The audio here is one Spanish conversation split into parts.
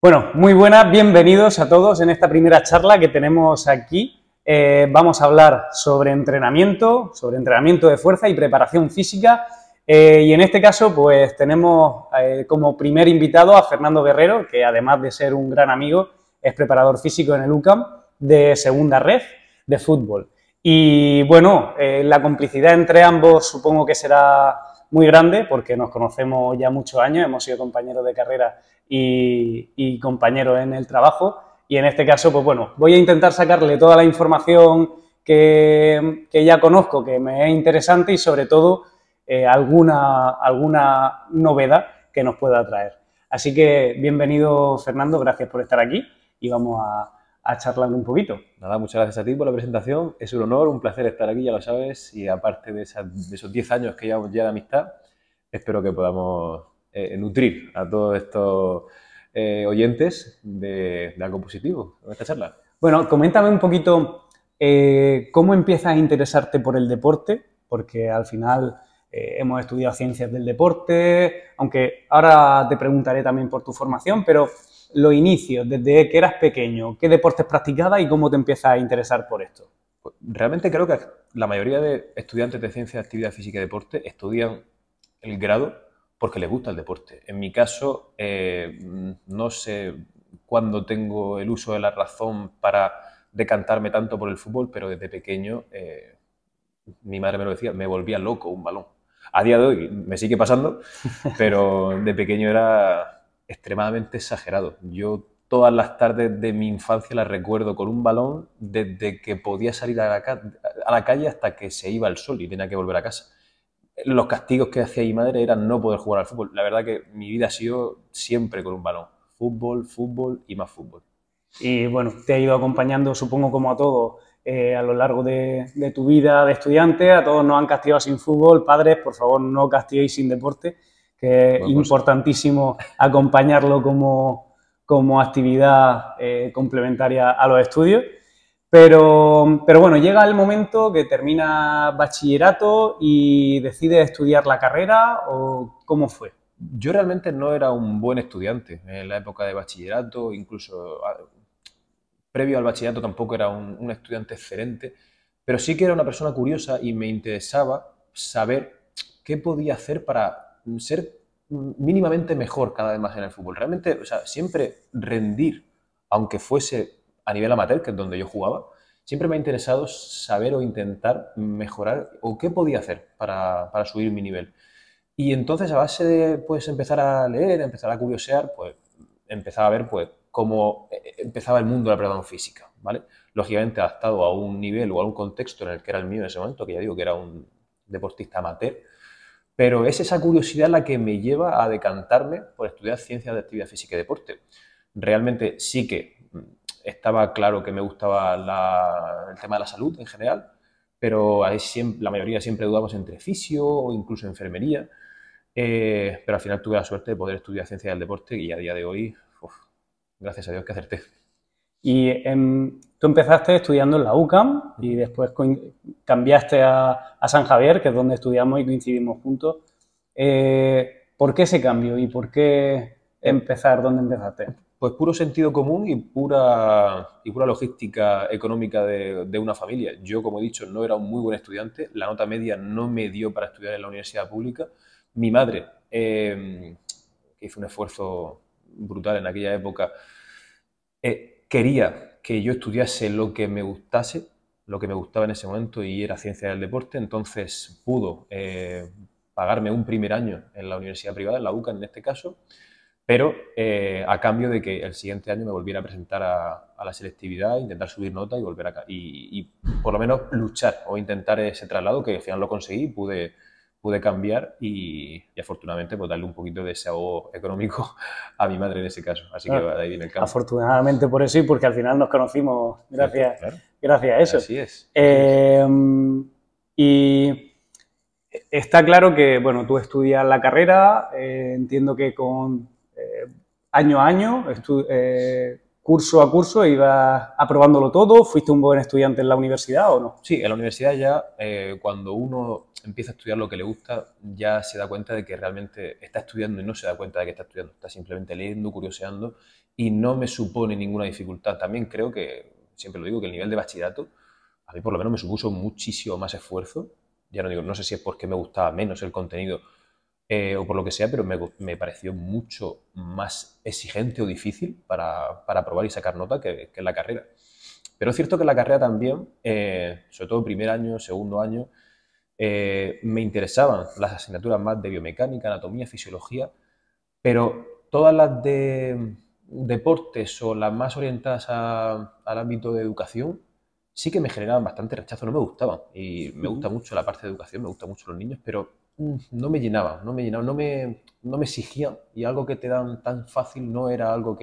Bueno, muy buenas, bienvenidos a todos en esta primera charla que tenemos aquí. Vamos a hablar sobre entrenamiento de fuerza y preparación física. Y en este caso, pues tenemos como primer invitado a Fernando Guerrero, que además de ser un gran amigo, es preparador físico en el UCAM de segunda red de fútbol. Y bueno, la complicidad entre ambos supongo que será muy grande porque nos conocemos ya muchos años, hemos sido compañeros de carrera y compañeros en el trabajo. Y en este caso, pues bueno, voy a intentar sacarle toda la información que ya conozco, que me es interesante y sobre todo alguna novedad que nos pueda traer. Así que bienvenido, Fernando, gracias por estar aquí y vamos a charlar un poquito. Nada, muchas gracias a ti por la presentación. Es un honor, un placer estar aquí, ya lo sabes. Y aparte de esos 10 años que llevamos ya de amistad, espero que podamos nutrir a todos estos oyentes de algo positivo en esta charla. Bueno, coméntame un poquito cómo empiezas a interesarte por el deporte, porque al final hemos estudiado ciencias del deporte, aunque ahora te preguntaré también por tu formación, pero los inicios, desde que eras pequeño, ¿qué deportes practicabas y cómo te empiezas a interesar por esto? Pues, realmente creo que la mayoría de estudiantes de Ciencias de Actividad Física y Deporte estudian el grado porque les gusta el deporte. En mi caso, no sé cuándo tengo el uso de la razón para decantarme tanto por el fútbol, pero desde pequeño, mi madre me lo decía, me volvía loco un balón. A día de hoy me sigue pasando, pero de pequeño era extremadamente exagerado. Yo todas las tardes de mi infancia las recuerdo con un balón desde que podía salir a la calle hasta que se iba el sol y tenía que volver a casa. Los castigos que hacía mi madre eran no poder jugar al fútbol. La verdad que mi vida ha sido siempre con un balón. Fútbol, fútbol y más fútbol. Y bueno, te ha ido acompañando, supongo, como a todos, a lo largo de tu vida de estudiante. A todos nos han castigado sin fútbol. Padres, por favor, no castiguéis sin deporte, que es Buen consejo. importantísimo acompañarlo como actividad complementaria a los estudios. Pero bueno, llega el momento que termina bachillerato y decides estudiar la carrera, ¿o cómo fue? Yo realmente no era un buen estudiante en la época de bachillerato, incluso previo al bachillerato tampoco era un estudiante excelente, pero sí que era una persona curiosa y me interesaba saber qué podía hacer para ser mínimamente mejor cada vez más en el fútbol. Realmente, o sea, siempre rendir, aunque fuese a nivel amateur, que es donde yo jugaba, siempre me ha interesado saber o intentar mejorar o qué podía hacer para subir mi nivel. Y entonces, a base de pues, empezar a leer, empezar a curiosear, pues empezaba a ver pues, cómo empezaba el mundo de la preparación física, ¿vale? Lógicamente adaptado a un nivel o a un contexto en el que era el mío en ese momento, que ya digo que era un deportista amateur, pero es esa curiosidad la que me lleva a decantarme por estudiar ciencias de actividad física y deporte. Realmente sí que estaba claro que me gustaba el tema de la salud en general, pero ahí siempre, la mayoría siempre dudamos entre fisio o incluso enfermería. Pero al final tuve la suerte de poder estudiar ciencia del deporte y a día de hoy, uf, gracias a Dios que acerté. Y tú empezaste estudiando en la UCAM y después cambiaste a San Javier, que es donde estudiamos y coincidimos juntos. ¿Por qué ese cambio y por qué Eh, empezar donde empezaste? pues puro sentido común y pura logística económica de una familia. Yo, como he dicho, no era un muy buen estudiante, la nota media no me dio para estudiar en la universidad pública. Mi madre, que hizo un esfuerzo brutal en aquella época, quería que yo estudiase lo que me gustase, lo que me gustaba en ese momento y era ciencia del deporte, entonces pudo pagarme un primer año en la universidad privada, en la UCA en este caso, pero a cambio de que el siguiente año me volviera a presentar a la selectividad, intentar subir nota y volver acá. Y por lo menos luchar o intentar ese traslado, que al final lo conseguí, pude cambiar y afortunadamente pues, darle un poquito de ese ahogo económico a mi madre en ese caso. Así que Bueno, de ahí viene el cambio. afortunadamente por eso y porque al final nos conocimos Cierto, gracias, claro. gracias a eso. Así es, así es. Eh, y está claro que, bueno, tú estudias la carrera, entiendo que con año a año curso a curso, ibas aprobándolo todo? ¿Fuiste un buen estudiante en la universidad o no? Sí, en la universidad ya, cuando uno empieza a estudiar lo que le gusta, ya se da cuenta de que realmente está estudiando y no se da cuenta de que está estudiando. Está simplemente leyendo, curioseando y no me supone ninguna dificultad. También creo que, siempre lo digo, que el nivel de bachillerato a mí por lo menos me supuso muchísimo más esfuerzo. Ya no digo, no sé si es porque me gustaba menos el contenido o por lo que sea, pero me pareció mucho más exigente o difícil para probar y sacar nota que en la carrera. Pero es cierto que en la carrera también, sobre todo primer año, segundo año, me interesaban las asignaturas más de biomecánica, anatomía, fisiología, pero todas las de deportes o las más orientadas al ámbito de educación sí que me generaban bastante rechazo, no me gustaban. Y me gusta mucho la parte de educación, me gustan mucho los niños, pero no me llenaban, no me exigían. Y algo que te dan tan fácil no era algo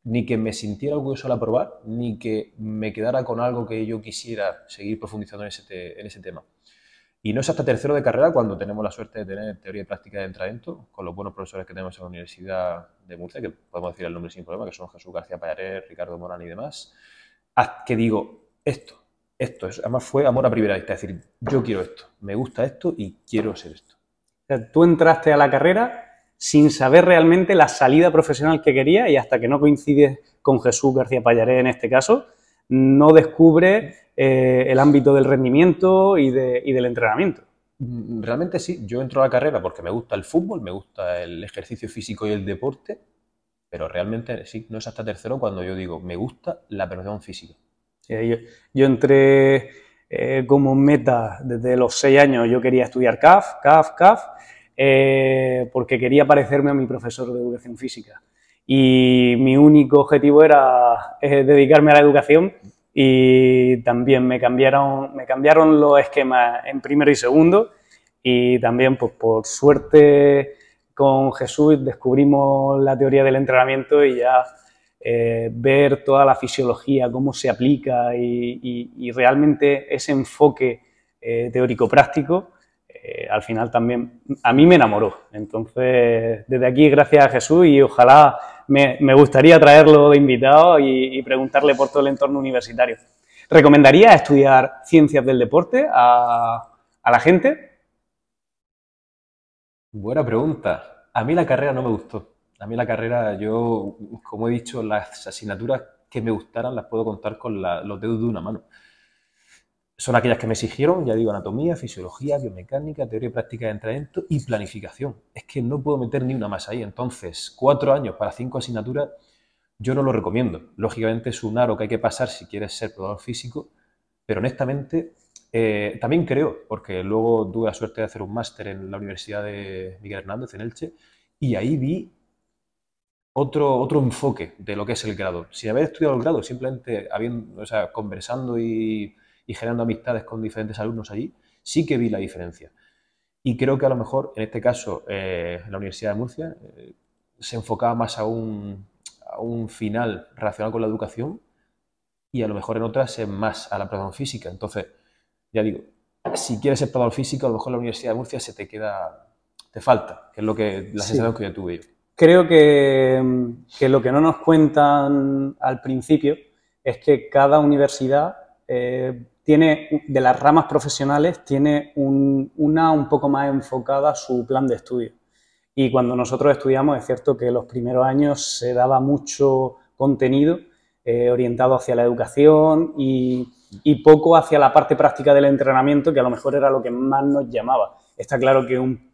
ni que me sintiera orgulloso al aprobar, ni que me quedara con algo que yo quisiera seguir profundizando en ese tema. Y no es hasta tercero de carrera cuando tenemos la suerte de tener teoría y práctica de entrenamiento, con los buenos profesores que tenemos en la Universidad de Murcia, que podemos decir el nombre sin problema, que son Jesús García Pallarer, Ricardo Morán y demás, que digo, esto es, además fue amor a primera vista, es decir, yo quiero esto, me gusta esto y quiero ser esto. O sea, tú entraste a la carrera sin saber realmente la salida profesional que querías y hasta que no coincides con Jesús García Pallaret en este caso, no descubres el ámbito del rendimiento y del entrenamiento. Realmente sí, yo entro a la carrera porque me gusta el fútbol, me gusta el ejercicio físico y el deporte, pero realmente sí, no es hasta tercero cuando yo digo, me gusta la preparación física. Yo entré como meta desde los 6 años, yo quería estudiar CAF, porque quería parecerme a mi profesor de educación física. Y mi único objetivo era dedicarme a la educación y también me cambiaron los esquemas en primero y segundo y también pues por suerte con Jesús descubrimos la teoría del entrenamiento y ya ver toda la fisiología, cómo se aplica y realmente ese enfoque teórico-práctico, al final también a mí me enamoró. Entonces, desde aquí, gracias a Jesús y ojalá me gustaría traerlo de invitado y preguntarle por todo el entorno universitario. ¿Recomendaría estudiar ciencias del deporte a la gente? Buena pregunta. A mí la carrera no me gustó. A mí la carrera, yo, como he dicho, las asignaturas que me gustaran las puedo contar con los dedos de una mano. Son aquellas que me exigieron, ya digo, anatomía, fisiología, biomecánica, teoría y práctica de entrenamiento y planificación. Es que no puedo meter ni una más ahí. Entonces, 4 años para 5 asignaturas, yo no lo recomiendo. Lógicamente es un aro que hay que pasar si quieres ser probador físico, pero honestamente también creo, porque luego tuve la suerte de hacer un máster en la Universidad de Miguel Hernández, en Elche, y ahí vi otro enfoque de lo que es el grado. Sin haber estudiado el grado, simplemente habiendo, o sea, conversando y generando amistades con diferentes alumnos allí, sí que vi la diferencia. Y creo que a lo mejor, en este caso, en la Universidad de Murcia, se enfocaba más a un final relacionado con la educación y a lo mejor en otras es más a la preparación física. Entonces, ya digo, si quieres ser preparador físico, a lo mejor la Universidad de Murcia te falta, que es la sensación que yo tuve yo. Creo que lo que no nos cuentan al principio es que cada universidad tiene, de las ramas profesionales, tiene una un poco más enfocada a su plan de estudio. Y cuando nosotros estudiamos, es cierto que los primeros años se daba mucho contenido orientado hacia la educación y poco hacia la parte práctica del entrenamiento, que a lo mejor era lo que más nos llamaba. Está claro que un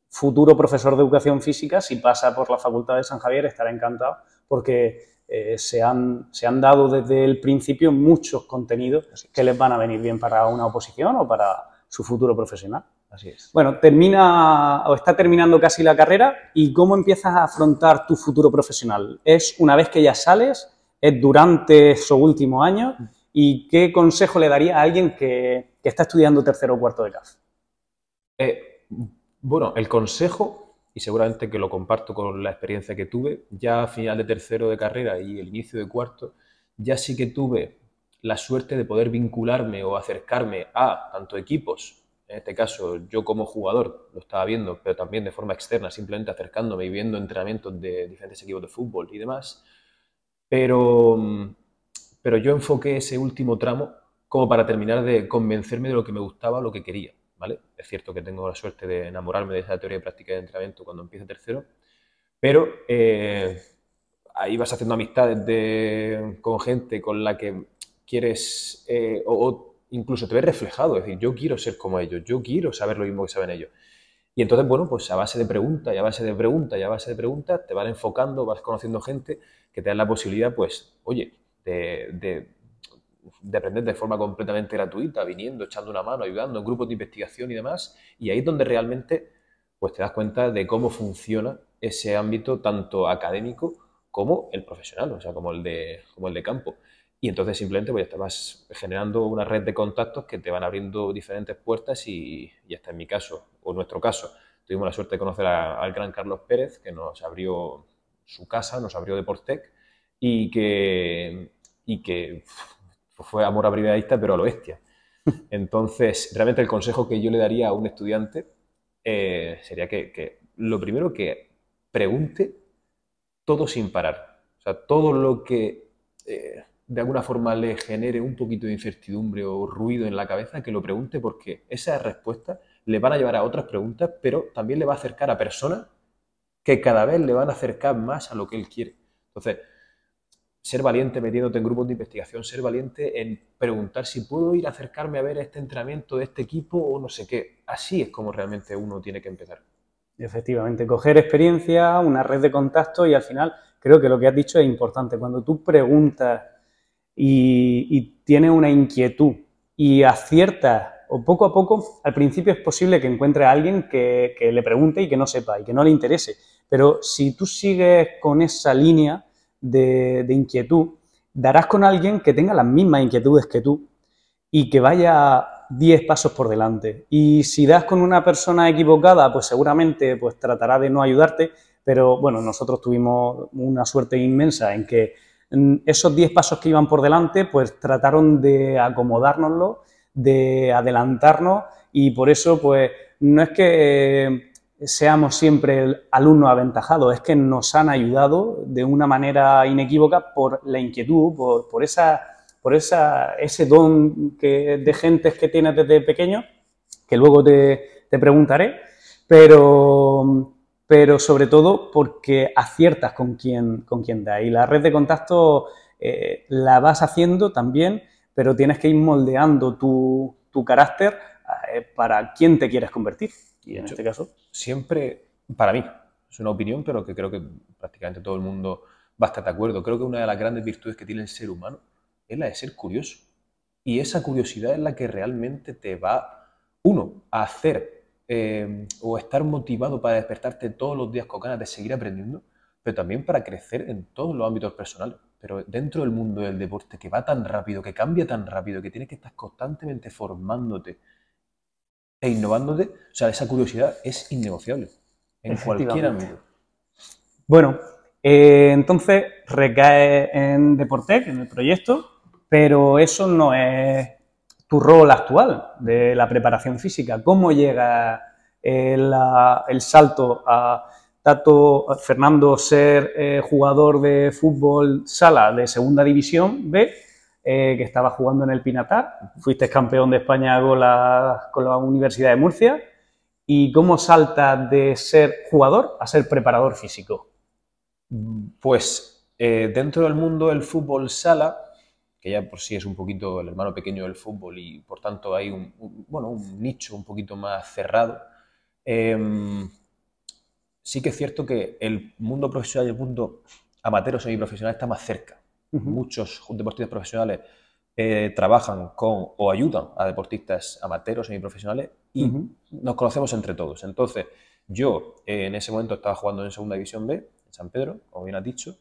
futuro profesor de educación física, si pasa por la Facultad de San Javier, estará encantado porque se han dado desde el principio muchos contenidos que les van a venir bien para una oposición o para su futuro profesional. Así es. Bueno, está terminando casi la carrera y ¿cómo empiezas a afrontar tu futuro profesional? ¿Es una vez que ya sales? ¿Es durante esos últimos años? ¿Y qué consejo le daría a alguien que está estudiando tercero o cuarto de CAF? Bueno, el consejo, y seguramente que lo comparto con la experiencia que tuve, ya a final de tercero de carrera y el inicio de cuarto, ya sí que tuve la suerte de poder vincularme o acercarme a tanto equipos, en este caso yo como jugador lo estaba viendo, pero también de forma externa, simplemente acercándome y viendo entrenamientos de diferentes equipos de fútbol y demás, pero, pero yo enfoqué ese último tramo como para terminar de convencerme de lo que me gustaba o lo que quería, ¿vale? Es cierto que tengo la suerte de enamorarme de esa teoría y práctica de entrenamiento cuando empiece tercero, pero ahí vas haciendo amistades con gente con la que quieres, o incluso te ves reflejado, es decir, yo quiero ser como ellos, yo quiero saber lo mismo que saben ellos. Y entonces, bueno, pues a base de preguntas y a base de preguntas y a base de preguntas te van enfocando, vas conociendo gente que te dan la posibilidad, pues, oye, de aprender de forma completamente gratuita, viniendo, echando una mano, ayudando en grupos de investigación y demás. Y ahí es donde realmente pues te das cuenta de cómo funciona ese ámbito tanto académico como el profesional, o sea, como el de campo. Y entonces simplemente pues te vas generando una red de contactos que te van abriendo diferentes puertas y hasta en mi caso, o en nuestro caso, tuvimos la suerte de conocer al gran Carlos Pérez, que nos abrió su casa, nos abrió Deportec y que fue amor a primera vista, pero a lo bestia. Entonces, realmente el consejo que yo le daría a un estudiante sería que lo primero que pregunte todo sin parar. O sea, todo lo que de alguna forma le genere un poquito de incertidumbre o ruido en la cabeza, que lo pregunte porque esas respuestas le van a llevar a otras preguntas, pero también le va a acercar a personas que cada vez le van a acercar más a lo que él quiere. Entonces, ser valiente metiéndote en grupos de investigación, ser valiente en preguntar si puedo ir a acercarme a ver este entrenamiento de este equipo o no sé qué. Así es como realmente uno tiene que empezar. Efectivamente, coger experiencia, una red de contactos y al final creo que lo que has dicho es importante. Cuando tú preguntas y tienes una inquietud y aciertas, o poco a poco, al principio es posible que encuentres a alguien que le pregunte y que no sepa y que no le interese. Pero si tú sigues con esa línea de inquietud, darás con alguien que tenga las mismas inquietudes que tú y que vaya 10 pasos por delante. Y si das con una persona equivocada, pues seguramente pues, tratará de no ayudarte, pero bueno, nosotros tuvimos una suerte inmensa en que esos 10 pasos que iban por delante, pues trataron de acomodárnoslo, de adelantarnos y por eso, pues no es que seamos siempre el alumno aventajado, es que nos han ayudado de una manera inequívoca por la inquietud, por ese don de gentes que tienes desde pequeño, que luego te preguntaré, pero sobre todo porque aciertas con quien da. Y la red de contactos la vas haciendo también, pero tienes que ir moldeando tu carácter para quién te quieres convertir. Y De en hecho, este caso, siempre, para mí, es una opinión, pero que creo que prácticamente todo el mundo va a estar de acuerdo. Creo que una de las grandes virtudes que tiene el ser humano es la de ser curioso. Y esa curiosidad es la que realmente te va, uno, a hacer o estar motivado para despertarte todos los días con ganas de seguir aprendiendo, pero también para crecer en todos los ámbitos personales. Pero dentro del mundo del deporte, que va tan rápido, que cambia tan rápido, que tienes que estar constantemente formándote e innovándote, o sea, esa curiosidad es innegociable en cualquier efectivamente. ámbito. Bueno, entonces recae en Deportec, en el proyecto, pero eso no es tu rol actual de la preparación física. ¿Cómo llega el salto a Tato Fernando ser jugador de fútbol sala de segunda división B, que estaba jugando en el Pinatar? Fuiste campeón de España con la Universidad de Murcia. ¿Y cómo saltas de ser jugador a ser preparador físico? Pues dentro del mundo del fútbol sala, que ya por sí es un poquito el hermano pequeño del fútbol y por tanto hay bueno, un nicho un poquito más cerrado, eh, sí que es cierto que el mundo profesional y el mundo amateur o semiprofesional está más cerca. Uh -huh. Muchos deportistas profesionales trabajan con o ayudan a deportistas amateurs o semiprofesionales Uh y -huh. nos conocemos entre todos. Entonces, yo en ese momento estaba jugando en Segunda División B, en San Pedro, como bien has dicho,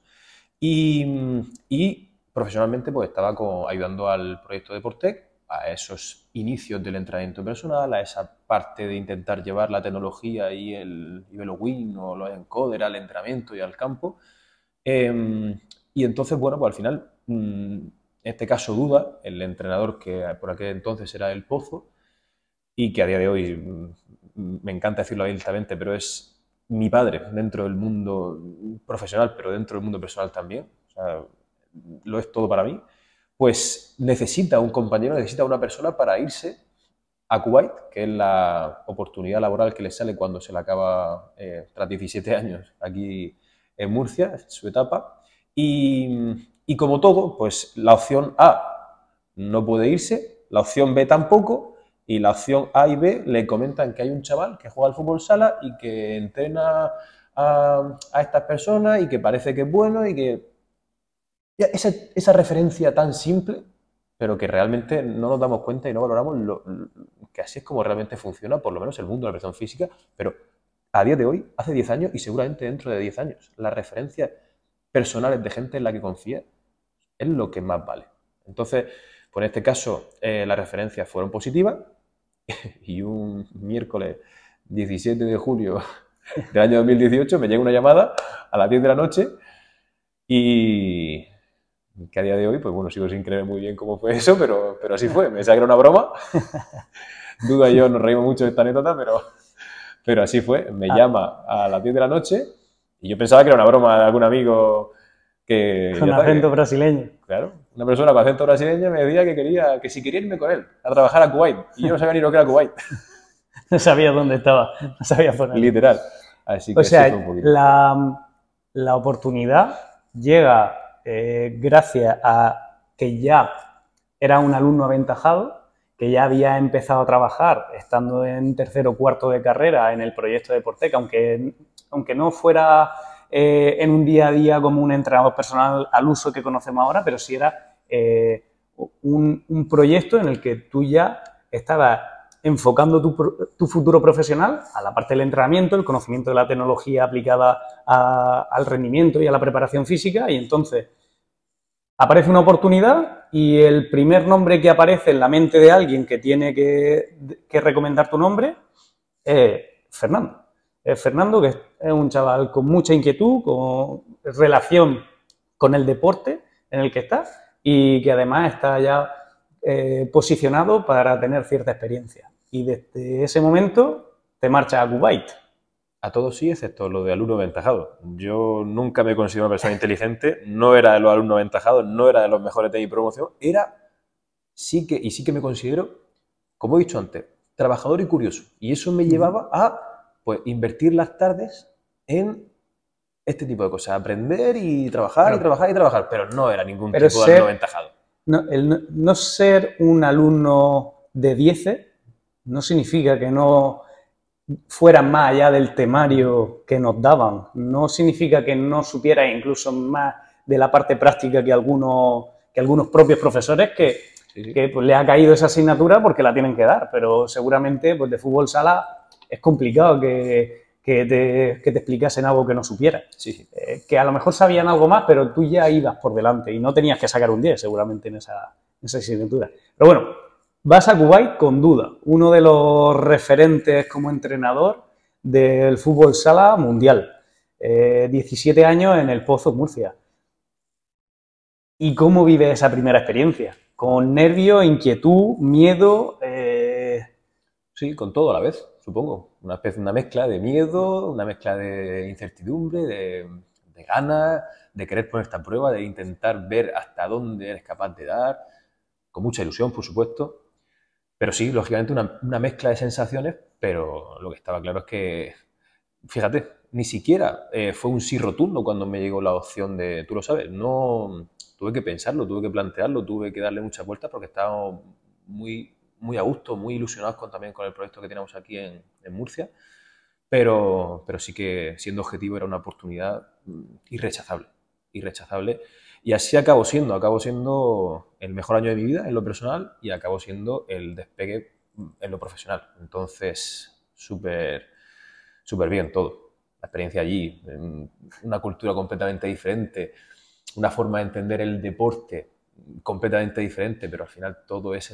y profesionalmente pues estaba ayudando al proyecto de Deportec, a esos inicios del entrenamiento personal, a esa parte de intentar llevar la tecnología y el Win o los encoder al entrenamiento y al campo. Y entonces, bueno, pues al final, en este caso Duda, el entrenador que por aquel entonces era El Pozo, y que a día de hoy me encanta decirlo abiertamente, pero es mi padre dentro del mundo profesional, pero dentro del mundo personal también. O sea, lo es todo para mí, pues necesita un compañero, necesita una persona para irse a Kuwait, que es la oportunidad laboral que le sale cuando se le acaba, tras 17 años, aquí en Murcia, su etapa. Y como todo, pues la opción A no puede irse, la opción B tampoco, y la opción A y B le comentan que hay un chaval que juega al fútbol sala y que entrena a estas personas y que parece que es bueno y que... Esa referencia tan simple, pero que realmente no nos damos cuenta y no valoramos que así es como realmente funciona, por lo menos el mundo de la preparación física, pero a día de hoy, hace 10 años y seguramente dentro de 10 años, las referencias personales de gente en la que confía es lo que más vale. Entonces, pues en este caso, las referencias fueron positivas y un miércoles 17 de julio del año 2018 me llega una llamada a las 10 de la noche y que a día de hoy, pues bueno, sigo sin creer muy bien cómo fue eso, pero así fue. Me pensaba que era una broma. Duda y yo nos reímos mucho de esta anécdota, pero así fue. Me llama a las 10 de la noche y yo pensaba que era una broma de algún amigo que... Con acento brasileño. Claro, una persona con acento brasileño me decía que si quería irme con él a trabajar a Kuwait. Y yo no sabía ni lo que era Kuwait. No sabía dónde estaba, no sabía ponerlo. Literal. Así que o sea, sí fue un poquito. la oportunidad llega gracias a que ya era un alumno aventajado, que ya había empezado a trabajar estando en tercero o cuarto de carrera en el proyecto de Deportec, aunque no fuera en un día a día como un entrenador personal al uso que conocemos ahora, pero sí era un proyecto en el que tú ya estabas enfocando tu futuro profesional a la parte del entrenamiento, el conocimiento de la tecnología aplicada al rendimiento y a la preparación física, y entonces aparece una oportunidad y el primer nombre que aparece en la mente de alguien que tiene que recomendar tu nombre es Fernando. Es Fernando, que es un chaval con mucha inquietud, con relación con el deporte en el que está y que además está ya posicionado para tener cierta experiencia. Y desde ese momento te marchas a Kuwait. A todos sí, excepto lo de alumno aventajado. Yo nunca me considero una persona inteligente, no era de los alumnos aventajados, no era de los mejores de mi promoción, sí que me considero, como he dicho antes, trabajador y curioso. Y eso me llevaba a pues, invertir las tardes en este tipo de cosas, aprender y trabajar y trabajar y trabajar, pero no era ningún tipo de alumno aventajado. No ser un alumno de 10 no significa que no fueran más allá del temario que nos daban, no significa que no supieras incluso más de la parte práctica que algunos propios profesores que pues, le ha caído esa asignatura porque la tienen que dar, pero seguramente pues, de fútbol sala es complicado que te explicasen algo que no supieras. Sí. Que a lo mejor sabían algo más, pero tú ya ibas por delante y no tenías que sacar un 10 seguramente en esa asignatura. Pero bueno, vas a Kuwait con duda, uno de los referentes como entrenador del fútbol sala mundial. 17 años en el Pozo, Murcia. ¿Y cómo vive esa primera experiencia? ¿Con nervios, inquietud, miedo? Sí, con todo a la vez, supongo. Una mezcla de miedo, una mezcla de incertidumbre, de ganas, de querer ponerte a prueba, de intentar ver hasta dónde eres capaz de dar, con mucha ilusión, por supuesto. Pero sí, lógicamente una mezcla de sensaciones, pero lo que estaba claro es que, fíjate, ni siquiera fue un sí rotundo cuando me llegó la opción de, tú lo sabes, no tuve que pensarlo, tuve que plantearlo, tuve que darle muchas vueltas porque estábamos muy, muy a gusto, muy ilusionados también con el proyecto que tenemos aquí en Murcia, pero sí que siendo objetivo era una oportunidad irrechazable, irrechazable. Y así acabo siendo el mejor año de mi vida en lo personal y acabo siendo el despegue en lo profesional. Entonces, súper bien todo. La experiencia allí, una cultura completamente diferente, una forma de entender el deporte completamente diferente, pero al final todo es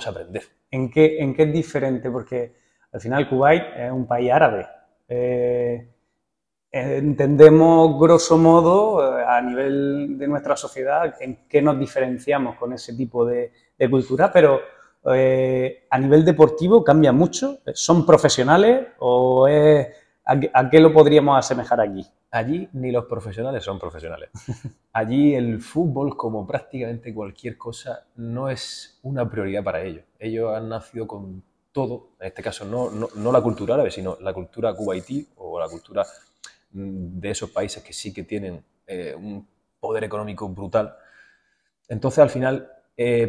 aprender. ¿En qué es diferente? Porque al final Kuwait es un país árabe. Entendemos, grosso modo, a nivel de nuestra sociedad, en qué nos diferenciamos con ese tipo de cultura, pero a nivel deportivo cambia mucho. ¿Son profesionales o es ¿A qué lo podríamos asemejar aquí? Allí ni los profesionales son profesionales. Allí el fútbol, como prácticamente cualquier cosa, no es una prioridad para ellos. Ellos han nacido con todo, en este caso no la cultura árabe, sino la cultura kuwaití o la cultura de esos países que sí que tienen un poder económico brutal. Entonces, al final,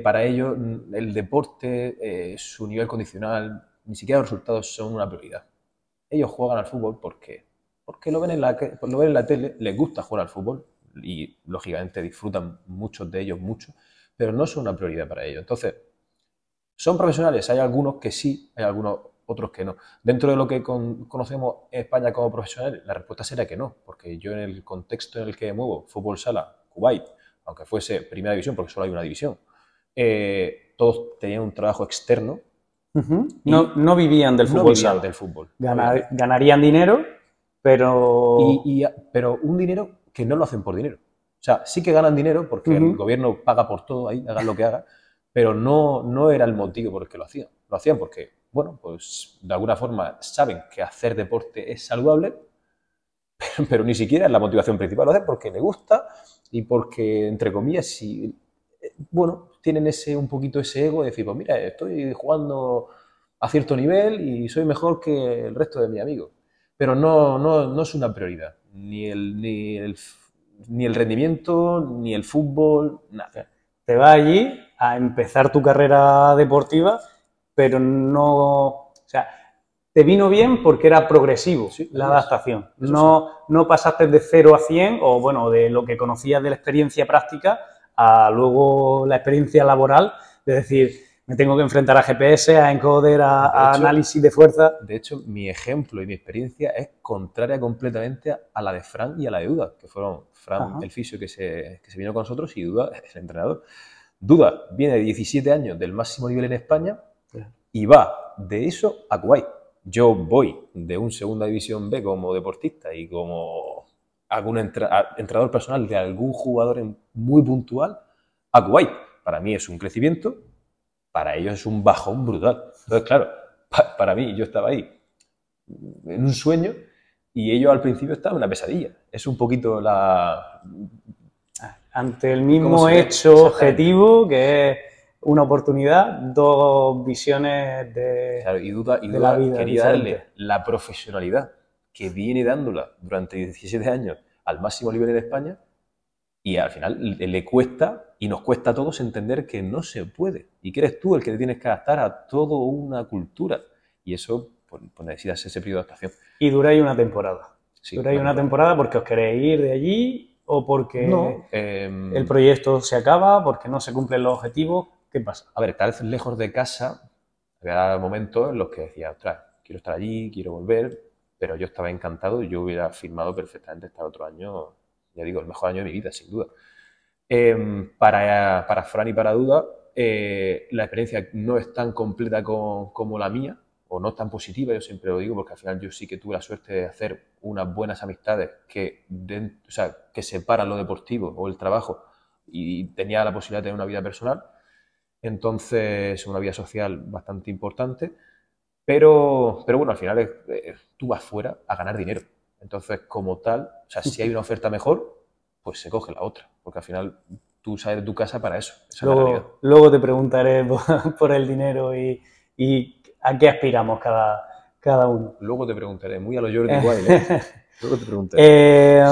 para ellos, el deporte, su nivel condicional, ni siquiera los resultados son una prioridad. Ellos juegan al fútbol porque lo ven lo ven en la tele, les gusta jugar al fútbol y, lógicamente, disfrutan muchos de ellos mucho, pero no son una prioridad para ellos. Entonces, ¿son profesionales? Hay algunos que sí, hay algunos otros que no. Dentro de lo que conocemos en España como profesionales, la respuesta sería que no, porque yo en el contexto en el que me muevo, fútbol sala, Kuwait, aunque fuese primera división, porque solo hay una división, todos tenían un trabajo externo. No vivían del fútbol sala. Del fútbol. Ganarían dinero, pero... Pero un dinero que no lo hacen por dinero. O sea, sí que ganan dinero porque el gobierno paga por todo ahí, hagan lo que hagan, pero no era el motivo por el que lo hacían. Lo hacían porque, bueno, pues de alguna forma saben que hacer deporte es saludable, pero ni siquiera es la motivación principal. Lo hacen porque les gusta y porque, entre comillas, si, bueno, tienen un poquito ese ego de decir, pues mira, estoy jugando a cierto nivel y soy mejor que el resto de mis amigos. Pero no es una prioridad, ni el rendimiento, ni el fútbol, nada. Te vas allí a empezar tu carrera deportiva, pero no... O sea, te vino bien porque era progresivo, sí, la adaptación. No pasaste de 0 a 100, o bueno, de lo que conocías de la experiencia práctica a luego la experiencia laboral, de decir, me tengo que enfrentar a GPS, a encoder, a análisis de fuerza. De hecho, mi ejemplo y mi experiencia es contraria completamente a la de Fran y a la de Duda, que fueron Fran, el fisio que se vino con nosotros, y Duda, el entrenador. Duda viene de 17 años del máximo nivel en España y va de eso a Kuwait. Yo voy de un segunda división B como deportista y como algún entrenador personal de algún jugador muy puntual a Kuwait. Para mí es un crecimiento, para ellos es un bajón brutal. Entonces, claro, para mí, yo estaba ahí en un sueño y ellos al principio estaban en una pesadilla. Es un poquito la... Ante el mismo hecho objetivo, que es una oportunidad, dos visiones de, claro, y Duda de la vida quería diferente. darle la profesionalidad que viene dándola durante 17 años al máximo nivel en España, y al final le cuesta, y nos cuesta a todos entender que no se puede, y que eres tú el que te tienes que adaptar a toda una cultura, y eso pues necesitas ese periodo de adaptación. Y duráis una temporada. Sí, duráis una temporada porque os queréis ir de allí o porque el proyecto se acaba, porque no se cumplen los objetivos. ¿Qué pasa? A ver, tal vez lejos de casa, había momentos en los que decía, ostras, quiero estar allí, quiero volver, pero yo estaba encantado y yo hubiera firmado perfectamente estar otro año, ya digo, el mejor año de mi vida, sin duda. Para Fran y para Duda, la experiencia no es tan completa como la mía, o no tan positiva, yo siempre lo digo, porque al final yo sí que tuve la suerte de hacer unas buenas amistades que separan lo deportivo o el trabajo, y tenía la posibilidad de tener una vida personal, entonces una vida social bastante importante, pero bueno, al final tú vas fuera a ganar dinero. Entonces, como tal, o sea, si hay una oferta mejor, pues se coge la otra, porque al final tú sales de tu casa para eso. Luego te preguntaré por el dinero y a qué aspiramos cada uno. Luego te preguntaré, muy a lo Jordi Wild, Luego te preguntaré.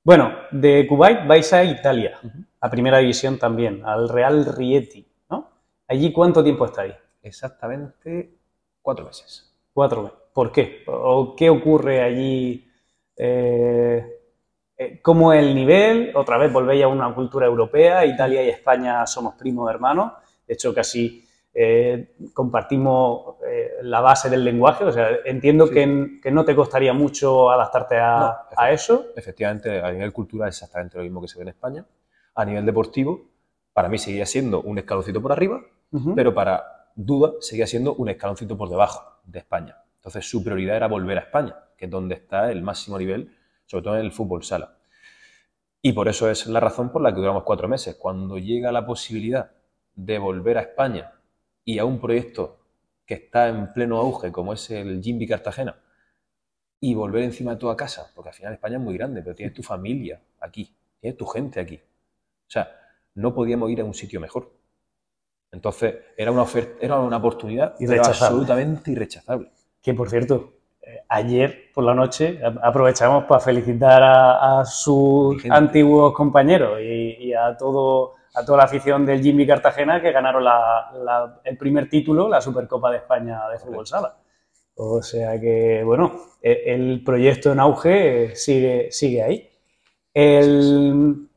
Bueno, de Kuwait vais a Italia, a primera división también, al Real Rieti, ¿no? ¿Allí cuánto tiempo estáis? Exactamente 4 meses. 4 meses. ¿Por qué? ¿O qué ocurre allí? ¿Cómo es el nivel? Otra vez volvéis a una cultura europea. Italia y España somos primos hermanos. De hecho, casi compartimos la base del lenguaje. O sea, entiendo sí. que no te costaría mucho adaptarte a eso. Efectivamente, a nivel cultural es exactamente lo mismo que se ve en España. A nivel deportivo, para mí seguía siendo un escaloncito por arriba, pero para Duda seguía siendo un escaloncito por debajo de España. Entonces, su prioridad era volver a España, que es donde está el máximo nivel, sobre todo en el fútbol sala. Y por eso es la razón por la que duramos 4 meses. Cuando llega la posibilidad de volver a España y a un proyecto que está en pleno auge, como es el Jimby Cartagena, y volver encima de todo a casa, porque al final España es muy grande, pero tienes tu familia aquí, tienes tu gente aquí. O sea, no podíamos ir a un sitio mejor. Entonces, era una oferta, era una oportunidad, pero Irrechazable. absolutamente irrechazable. Que por cierto, ayer por la noche aprovechamos para felicitar a A mi sus gente. antiguos compañeros y a toda la afición del Jimmy Cartagena que ganaron el primer título, la Supercopa de España de Fútbol Correcto. Sala. O sea que, bueno, el proyecto en auge sigue ahí. Así es.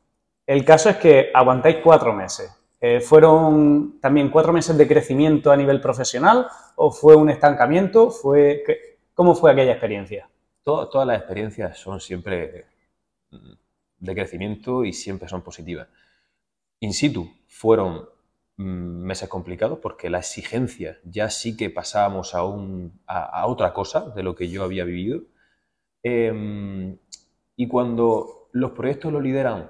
El caso es que aguantáis 4 meses. ¿Fueron también 4 meses de crecimiento a nivel profesional o fue un estancamiento? ¿Cómo fue aquella experiencia? Todas las experiencias son siempre de crecimiento y siempre son positivas. In situ fueron meses complicados porque la exigencia ya sí que pasábamos a otra cosa de lo que yo había vivido. Y cuando los proyectos los lideran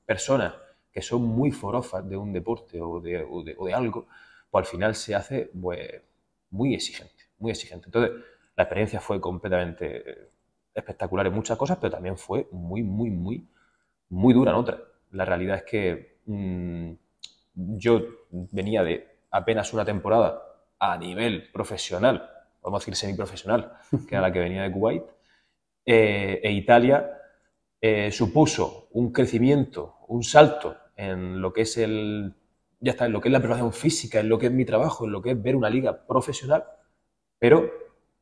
personas que son muy forofas de un deporte o de algo, pues al final se hace pues, muy exigente, muy exigente. Entonces, la experiencia fue completamente espectacular en muchas cosas, pero también fue muy, muy, muy, muy dura en otras. La realidad es que yo venía de apenas una temporada a nivel profesional, vamos a decir semiprofesional, que era la que venía de Kuwait, Italia supuso un crecimiento, un salto en lo que es ya está, en lo que es la preparación física, en lo que es mi trabajo, en lo que es ver una liga profesional, pero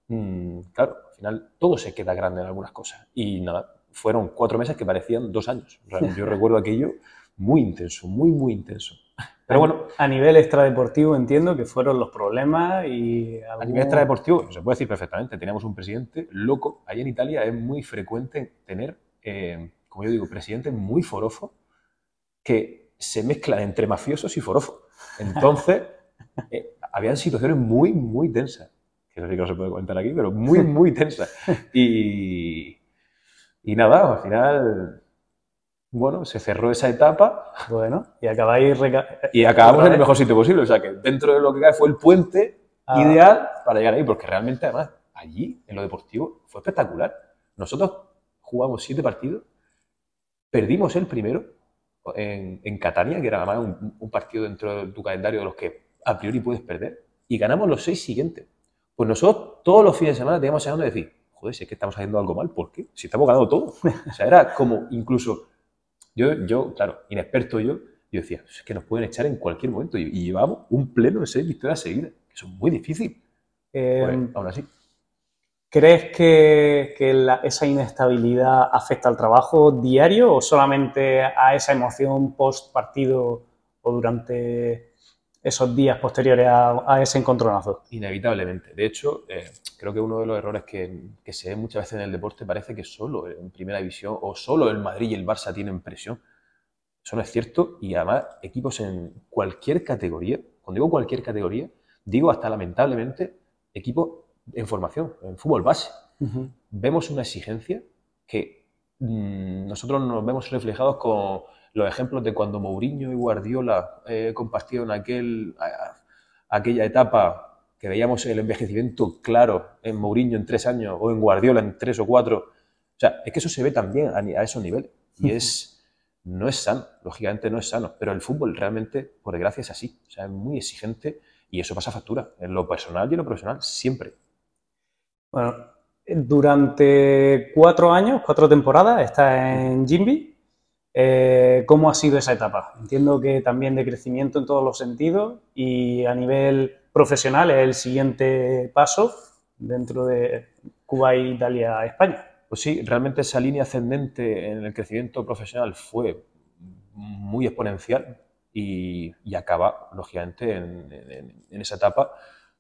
claro, al final todo se queda grande en algunas cosas. Y nada, fueron 4 meses que parecían 2 años. O sea, yo recuerdo aquello muy intenso, muy, muy intenso. Pero bueno, A nivel extradeportivo entiendo que fueron los problemas y a nivel algún... extradeportivo, se puede decir perfectamente, teníamos un presidente loco. Allí en Italia es muy frecuente tener, como yo digo, presidentes muy forofos que se mezclan entre mafiosos y forofos. Entonces, habían situaciones muy, muy tensas, que no sé si no se puede comentar aquí, pero muy, muy tensas. Y nada, al final, bueno, se cerró esa etapa Bueno, y acabáis y acabamos otra en el vez. mejor sitio posible. O sea, que dentro de lo que cae fue el puente ideal para llegar ahí, porque realmente, además, allí, en lo deportivo, fue espectacular. Nosotros jugamos 7 partidos, perdimos el primero en Catania, que era además un partido dentro de tu calendario de los que a priori puedes perder, y ganamos los 6 siguientes. Pues nosotros todos los fines de semana teníamos echando de decir, joder, si es que estamos haciendo algo mal, ¿por qué? Si estamos ganando todo. O sea, era como incluso, claro, inexperto yo decía, es que nos pueden echar en cualquier momento, y llevamos un pleno de 6 victorias seguidas, que eso es muy difícil. Pues Eh, aún así. ¿Crees que esa inestabilidad afecta al trabajo diario o solamente a esa emoción post partido o durante esos días posteriores a ese encontronazo? Inevitablemente. De hecho, creo que uno de los errores que se ve muchas veces en el deporte parece que solo en Primera División o solo el Madrid y el Barça tienen presión. Eso no es cierto y además equipos en cualquier categoría, cuando digo cualquier categoría, digo hasta lamentablemente equipos en formación, en fútbol base. Vemos una exigencia que nosotros nos vemos reflejados con los ejemplos de cuando Mourinho y Guardiola compartieron aquella etapa que veíamos el envejecimiento claro en Mourinho en 3 años o en Guardiola en 3 o 4. O sea, es que eso se ve también a esos niveles y no es sano, lógicamente no es sano, pero el fútbol realmente, por desgracia, es así. O sea, es muy exigente y eso pasa factura en lo personal y en lo profesional, siempre. Bueno, durante 4 años, 4 temporadas, estás en Jimby. ¿Cómo ha sido esa etapa? Entiendo que también de crecimiento en todos los sentidos y a nivel profesional es el siguiente paso dentro de Cuba, Italia, España. Pues sí, realmente esa línea ascendente en el crecimiento profesional fue muy exponencial y acaba, lógicamente, en esa etapa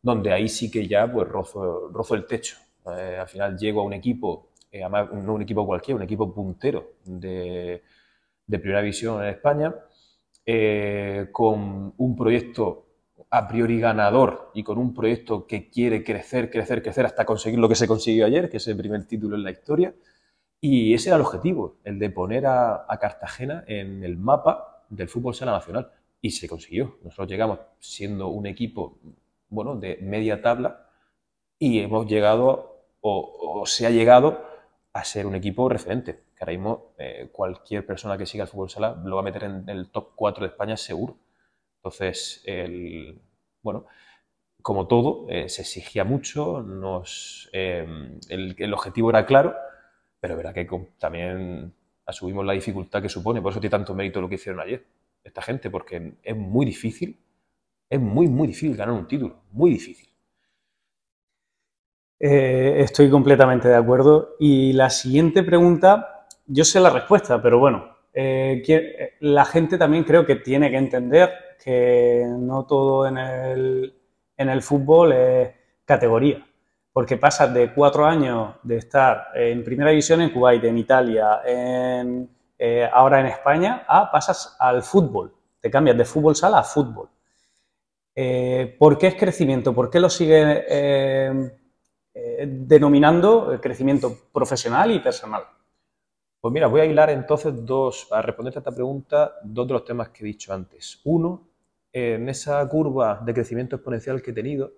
donde ahí sí que ya pues rozo el techo. Al final llego a un equipo, además no un equipo cualquiera, un equipo puntero de Primera División en España, con un proyecto a priori ganador y con un proyecto que quiere crecer, crecer, crecer hasta conseguir lo que se consiguió ayer, que es el primer título en la historia. Y ese era el objetivo, el de poner a Cartagena en el mapa del fútbol sala nacional. Y se consiguió. Nosotros llegamos siendo un equipo, bueno, de media tabla y hemos llegado o se ha llegado a ser un equipo referente, que ahora mismo cualquier persona que siga el fútbol sala lo va a meter en el top 4 de España seguro. Entonces, bueno, como todo, se exigía mucho, el objetivo era claro, pero verá que también asumimos la dificultad que supone, por eso tiene tanto mérito lo que hicieron ayer esta gente, porque es muy difícil, es muy, muy difícil ganar un título, muy difícil. Estoy completamente de acuerdo. Y la siguiente pregunta, yo sé la respuesta, pero bueno, la gente también creo que tiene que entender que no todo en el fútbol es categoría, porque pasas de 4 años de estar en primera división en Kuwait, en Italia, ahora en España, a pasas al fútbol, te cambias de fútbol sala a fútbol. ¿Por qué es crecimiento? ¿Por qué lo sigue denominando crecimiento profesional y personal? Pues mira, voy a hilar entonces a responderte a esta pregunta, dos de los temas que he dicho antes. Uno, en esa curva de crecimiento exponencial que he tenido,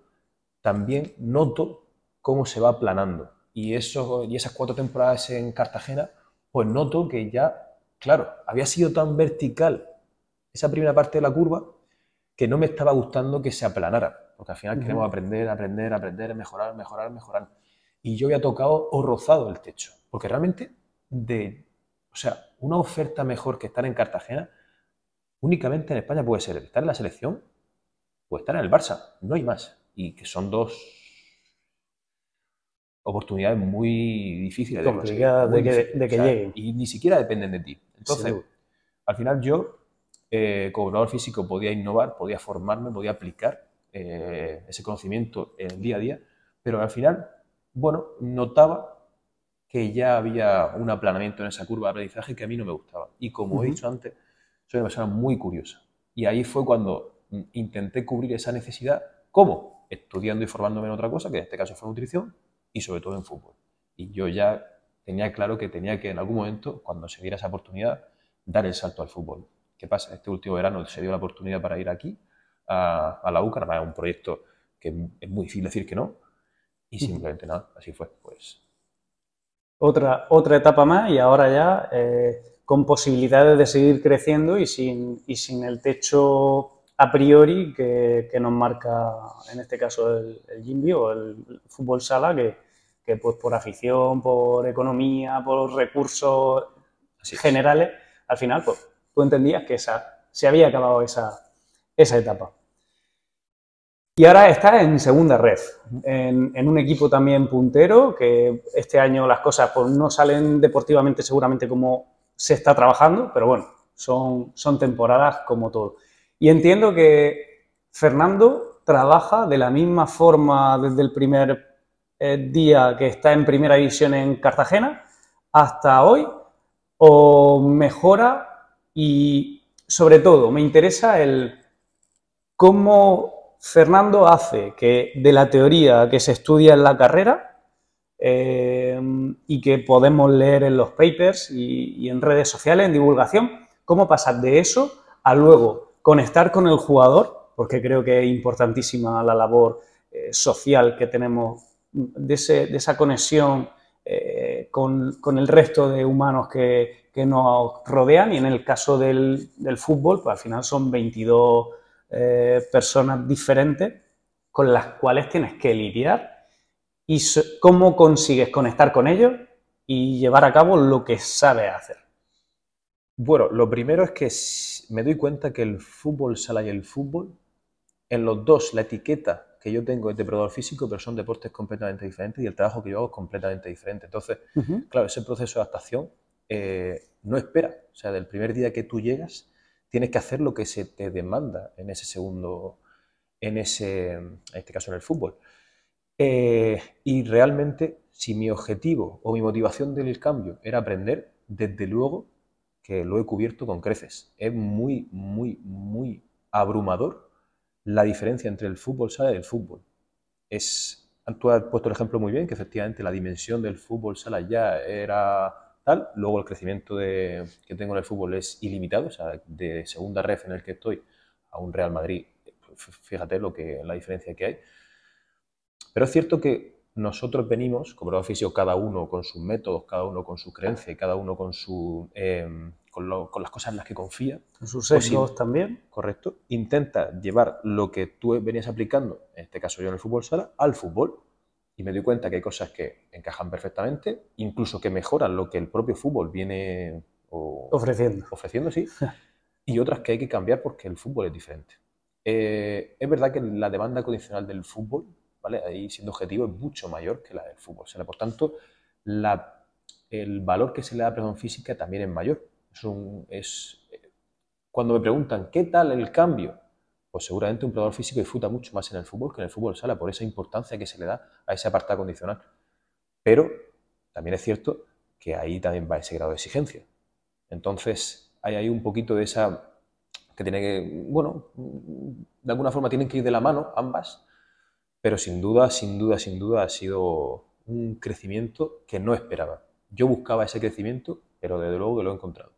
también noto cómo se va aplanando. Y esas 4 temporadas en Cartagena, pues noto que ya, claro, había sido tan vertical esa primera parte de la curva que no me estaba gustando que se aplanara, porque al final queremos aprender, aprender, aprender, mejorar, mejorar, mejorar. Y yo había tocado o rozado el techo, porque realmente, o sea, una oferta mejor que estar en Cartagena, únicamente en España puede ser estar en la selección o estar en el Barça, no hay más. Y que son dos oportunidades muy difíciles de conseguir, Complicadas muy difíciles. de O que sea, lleguen. y ni siquiera dependen de ti. Sin Entonces, duda. al final yo, como preparador físico, podía innovar, podía formarme, podía aplicar ese conocimiento en el día a día, pero al final, bueno, notaba que ya había un aplanamiento en esa curva de aprendizaje que a mí no me gustaba. Y como he dicho antes, soy una persona muy curiosa. Y ahí fue cuando intenté cubrir esa necesidad. ¿Cómo? Estudiando y formándome en otra cosa, que en este caso fue nutrición, y sobre todo en fútbol. Y yo ya tenía claro que tenía que en algún momento, cuando se diera esa oportunidad, dar el salto al fútbol. ¿Qué pasa? Este último verano se dio la oportunidad para ir aquí, a la UCA, nada más un proyecto que es muy difícil decir que no, y simplemente nada, así fue. Pues Otra etapa más y ahora ya con posibilidades de seguir creciendo y sin el techo a priori que nos marca, en este caso, el Gimbi o el fútbol sala, que pues por afición, por economía, por recursos así es. generales, al final pues tú entendías que se había acabado esa etapa. Y ahora está en segunda red, en un equipo también puntero, que este año las cosas pues, no salen deportivamente seguramente como se está trabajando, pero bueno, son temporadas como todo. Y entiendo que Fernando trabaja de la misma forma desde el primer día que está en primera división en Cartagena hasta hoy, o mejora y sobre todo me interesa el cómo Fernando hace que de la teoría que se estudia en la carrera y que podemos leer en los papers y en redes sociales, en divulgación, cómo pasar de eso a luego conectar con el jugador, porque creo que es importantísima la labor social que tenemos de esa conexión con el resto de humanos que nos rodean, y en el caso del fútbol, pues al final son 22 personas diferentes con las cuales tienes que lidiar y cómo consigues conectar con ellos y llevar a cabo lo que sabes hacer. Bueno, lo primero es que me doy cuenta que el fútbol sala y el fútbol, en los dos, la etiqueta que yo tengo es de preparador físico, pero son deportes completamente diferentes y el trabajo que yo hago es completamente diferente. Entonces, claro, ese proceso de adaptación no espera. O sea, del primer día que tú llegas, tienes que hacer lo que se te demanda en ese segundo, en este caso en el fútbol. Y realmente, si mi objetivo o mi motivación del cambio era aprender, desde luego que lo he cubierto con creces. Es muy, muy, muy abrumador la diferencia entre el fútbol sala y el fútbol. Tú has puesto el ejemplo muy bien, que efectivamente la dimensión del fútbol sala ya era tal, luego el crecimiento que tengo en el fútbol es ilimitado, o sea, de segunda ref en el que estoy a un Real Madrid, fíjate la diferencia que hay. Pero es cierto que nosotros venimos, como preparador físico, cada uno con sus métodos, cada uno con sus creencias, cada uno con las cosas en las que confía. Con sus sesgos también. Correcto. Intenta llevar lo que tú venías aplicando, en este caso yo en el fútbol sala, al fútbol. Y me doy cuenta que hay cosas que encajan perfectamente, incluso que mejoran lo que el propio fútbol viene ofreciendo, sí, y otras que hay que cambiar porque el fútbol es diferente. Es verdad que la demanda condicional del fútbol, ¿vale? Ahí siendo objetivo, es mucho mayor que la del fútbol. O sea, por tanto, el valor que se le da a la preparación física también es mayor. Cuando me preguntan, ¿qué tal el cambio? Pues seguramente un preparador físico disfruta mucho más en el fútbol que en el fútbol sala, por esa importancia que se le da a ese apartado condicional. Pero también es cierto que ahí también va ese grado de exigencia. Entonces, hay ahí un poquito de esa que tiene que, bueno, de alguna forma tienen que ir de la mano ambas, pero sin duda ha sido un crecimiento que no esperaba. Yo buscaba ese crecimiento, pero desde luego que lo he encontrado.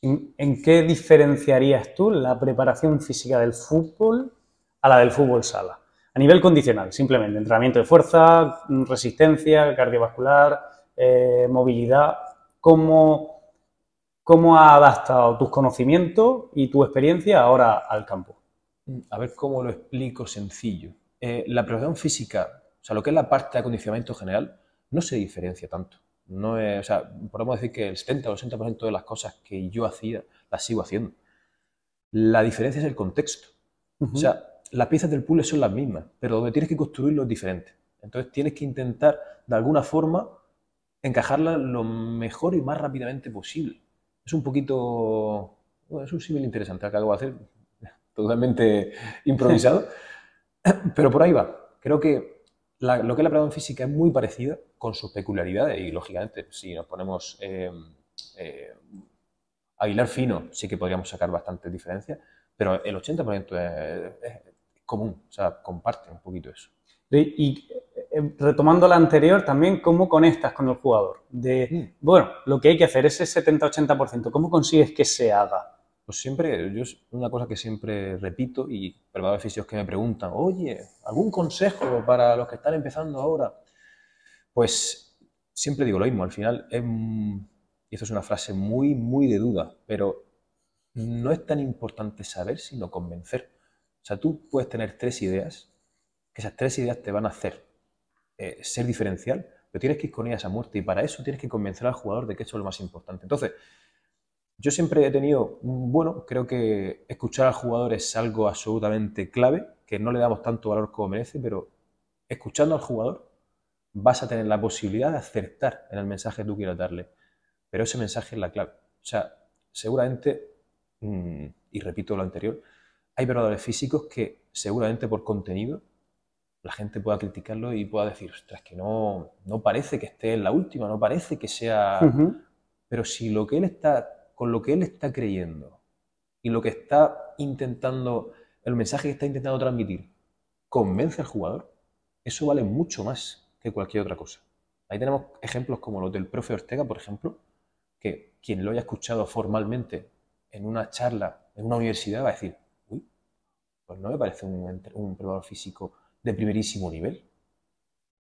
¿En qué diferenciarías tú la preparación física del fútbol a la del fútbol sala? A nivel condicional, simplemente, entrenamiento de fuerza, resistencia, cardiovascular, movilidad. ¿Cómo has adaptado tus conocimientos y tu experiencia ahora al campo? A ver cómo lo explico sencillo. La preparación física, o sea, lo que es la parte de acondicionamiento general, no se diferencia tanto. No es, o sea, podemos decir que el 70 o 80% de las cosas que yo hacía las sigo haciendo. La diferencia es el contexto. O sea, las piezas del puzzle son las mismas, pero donde tienes que construirlo es diferente. Entonces tienes que intentar, de alguna forma, encajarlas lo mejor y más rápidamente posible. Es un poquito... Bueno, es un símil interesante el que acabo de hacer, totalmente improvisado, pero por ahí va. Creo que lo que es la preparación física es muy parecida, con sus peculiaridades, y lógicamente, si nos ponemos a hilar fino, sí que podríamos sacar bastantes diferencias, pero el 80% es común, o sea, comparte un poquito eso. Y retomando la anterior, también, ¿cómo conectas con el jugador? Bueno, lo que hay que hacer, ese 70-80%, ¿cómo consigues que se haga? Pues siempre, una cosa que siempre repito, y preparadores físicos que me preguntan, oye, ¿algún consejo para los que están empezando ahora? Pues siempre digo lo mismo, al final, y esto es una frase muy, muy de duda, pero no es tan importante saber, sino convencer. O sea, tú puedes tener 3 ideas, que esas 3 ideas te van a hacer ser diferencial, pero tienes que ir con ellas a muerte, y para eso tienes que convencer al jugador de que eso es lo más importante. Entonces, yo siempre he tenido, bueno, creo que escuchar al jugador es algo absolutamente clave, que no le damos tanto valor como merece, pero escuchando al jugador vas a tener la posibilidad de acertar en el mensaje que tú quieras darle. Pero ese mensaje es la clave. O sea, seguramente, y repito lo anterior, hay preparadores físicos que seguramente por contenido la gente pueda criticarlo y pueda decir, ostras, que no parece que esté en la última, no parece que sea... Pero si lo que él está, con lo que él está creyendo y lo que está intentando, el mensaje que está intentando transmitir, convence al jugador, eso vale mucho más que cualquier otra cosa. Ahí tenemos ejemplos como los del profe Ortega, por ejemplo, que quien lo haya escuchado formalmente en una charla, en una universidad, va a decir, uy, pues no me parece un preparador físico de primerísimo nivel.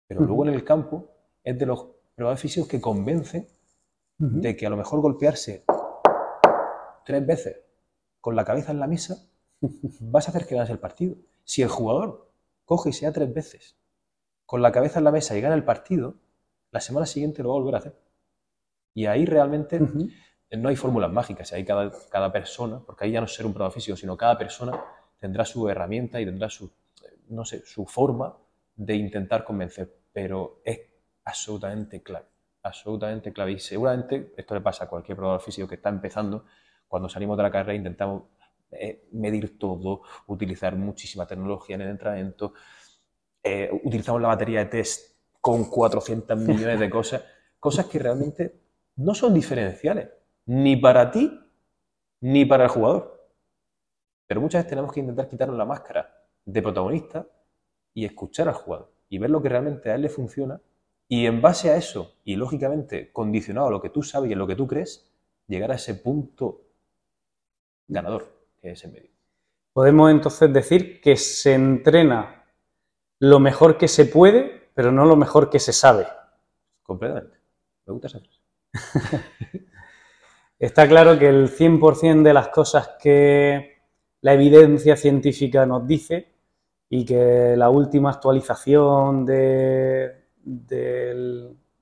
Pero luego en el campo es de los preparadores físicos que convencen de que a lo mejor golpearse 3 veces con la cabeza en la mesa vas a hacer que ganes el partido. Si el jugador coge y se da 3 veces con la cabeza en la mesa y gana el partido, la semana siguiente lo va a volver a hacer. Y ahí realmente no hay fórmulas mágicas, ahí cada persona, porque ahí ya no es ser un preparador físico, sino cada persona tendrá su herramienta y tendrá su, no sé, su forma de intentar convencer, pero es absolutamente clave. Absolutamente clave. Y seguramente esto le pasa a cualquier preparador físico que está empezando. Cuando salimos de la carrera intentamos medir todo, utilizar muchísima tecnología en el entrenamiento, utilizamos la batería de test con 400 millones de cosas que realmente no son diferenciales, ni para ti, ni para el jugador. Pero muchas veces tenemos que intentar quitarnos la máscara de protagonista y escuchar al jugador y ver lo que realmente a él le funciona, y en base a eso, y lógicamente condicionado a lo que tú sabes y en lo que tú crees, llegar a ese punto ganador que es en medio. Podemos entonces decir que se entrena lo mejor que se puede pero no lo mejor que se sabe. Completamente. Me gusta esa frase. Está claro que el 100% de las cosas que la evidencia científica nos dice y que la última actualización de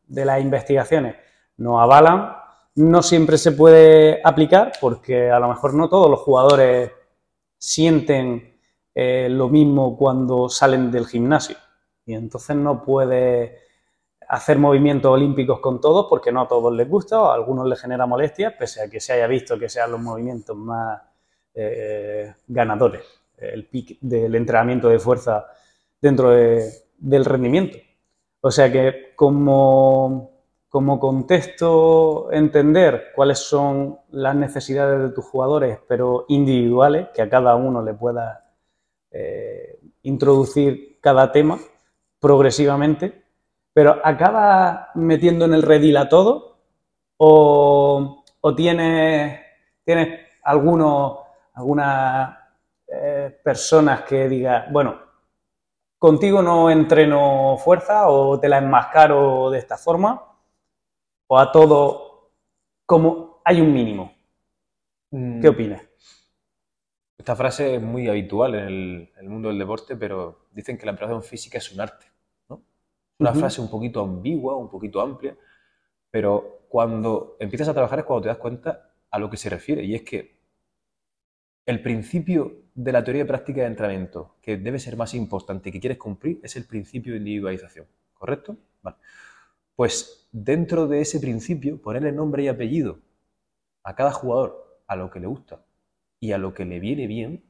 las investigaciones nos avalan, no siempre se puede aplicar porque a lo mejor no todos los jugadores sienten lo mismo cuando salen del gimnasio y entonces no puede hacer movimientos olímpicos con todos porque no a todos les gusta o a algunos les genera molestias, pese a que se haya visto que sean los movimientos más ganadores, el pic del entrenamiento de fuerza dentro del rendimiento. O sea que como contexto entender cuáles son las necesidades de tus jugadores, pero individuales, que a cada uno le pueda introducir cada tema progresivamente, pero ¿acabas metiendo en el redil a todo? ¿O tienes algunas personas que digas, bueno, contigo no entreno fuerza o te la enmascaro de esta forma? ¿O a todo como hay un mínimo? ¿Qué opinas? Esta frase es muy habitual en el mundo del deporte, pero dicen que la preparación física es un arte, ¿no? Es una frase un poquito ambigua, un poquito amplia, pero cuando empiezas a trabajar es cuando te das cuenta a lo que se refiere, y es que el principio de la teoría de práctica de entrenamiento, que debe ser más importante y que quieres cumplir, es el principio de individualización, ¿correcto? Vale. Pues dentro de ese principio, ponerle nombre y apellido a cada jugador, a lo que le gusta y a lo que le viene bien,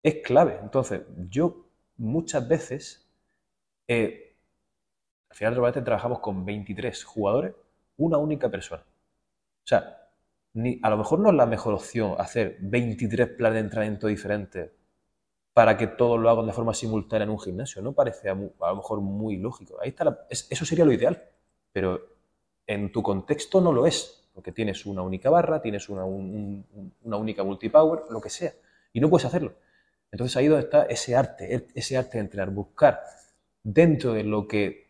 es clave. Entonces, yo muchas veces, al final de trabajamos con 23 jugadores, una única persona. O sea, a lo mejor no es la mejor opción hacer 23 planes de entrenamiento diferentes para que todos lo hagan de forma simultánea en un gimnasio. No parece a lo mejor muy lógico. Ahí está eso sería lo ideal, pero en tu contexto no lo es, porque tienes una única barra, tienes una única multipower, lo que sea, y no puedes hacerlo. Entonces ahí es donde está ese arte de entrenar, buscar dentro de lo que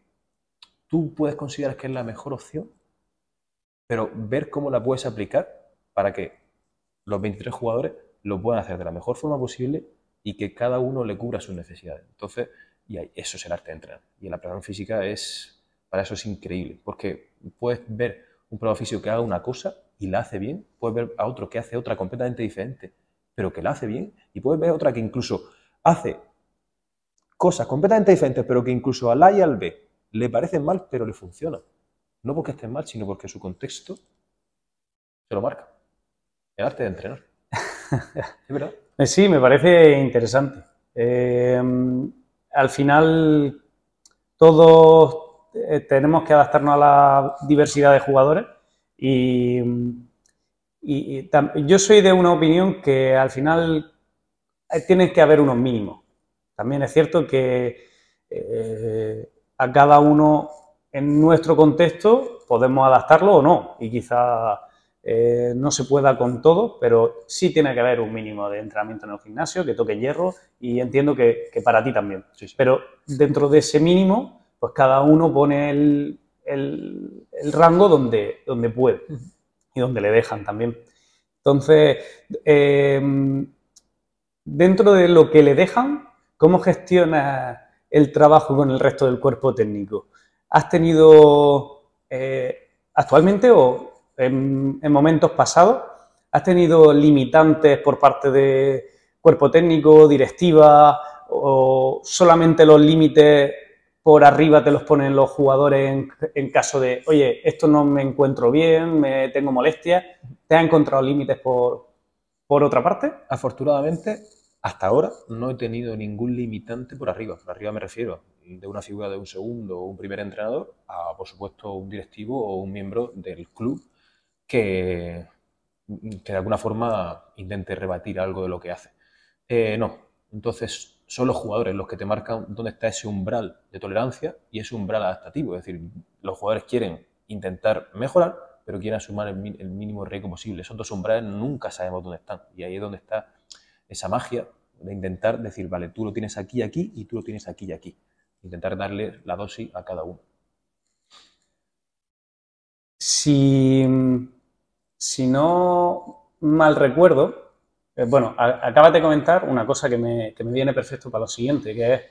tú puedes considerar que es la mejor opción, pero ver cómo la puedes aplicar para que los 23 jugadores lo puedan hacer de la mejor forma posible y que cada uno le cubra sus necesidades. Entonces, eso es el arte de entrenar. Y la preparación física para eso es increíble, porque puedes ver un preparador físico que haga una cosa y la hace bien, puedes ver a otro que hace otra completamente diferente, pero que la hace bien, y puedes ver a otra que incluso hace cosas completamente diferentes, pero que incluso al A y al B le parecen mal, pero le funciona. No porque estén mal, sino porque su contexto se lo marca. El arte de entrenar. ¿Es verdad? Sí, me parece interesante. Al final, todos tenemos que adaptarnos a la diversidad de jugadores yo soy de una opinión que al final tiene que haber unos mínimos. También es cierto que a cada uno en nuestro contexto podemos adaptarlo o no, y quizá no se pueda con todo, pero sí tiene que haber un mínimo de entrenamiento en el gimnasio, que toque hierro, y entiendo que para ti también. Sí, sí. Pero dentro de ese mínimo, pues cada uno pone el rango donde puede y donde le dejan también. Entonces, dentro de lo que le dejan, ¿cómo gestionas el trabajo con el resto del cuerpo técnico? ¿Has tenido actualmente o en momentos pasados, has tenido limitantes por parte de cuerpo técnico, directiva, o solamente los límites por arriba te los ponen los jugadores en caso de, oye, esto no me encuentro bien, me tengo molestias? ¿Te has encontrado límites por otra parte? Afortunadamente, hasta ahora no he tenido ningún limitante por arriba. Por arriba me refiero de una figura de un segundo o un primer entrenador a, por supuesto, un directivo o un miembro del club que de alguna forma intente rebatir algo de lo que hace. No. Entonces, son los jugadores los que te marcan dónde está ese umbral de tolerancia y ese umbral adaptativo. Es decir, los jugadores quieren intentar mejorar, pero quieren asumir el mínimo riesgo posible. Esos dos umbrales nunca sabemos dónde están. Y ahí es donde está esa magia de intentar decir, vale, tú lo tienes aquí y aquí, y tú lo tienes aquí y aquí. intentar darle la dosis a cada uno. Si, si no mal recuerdo, bueno, acabas de comentar una cosa que me viene perfecto para lo siguiente, que es,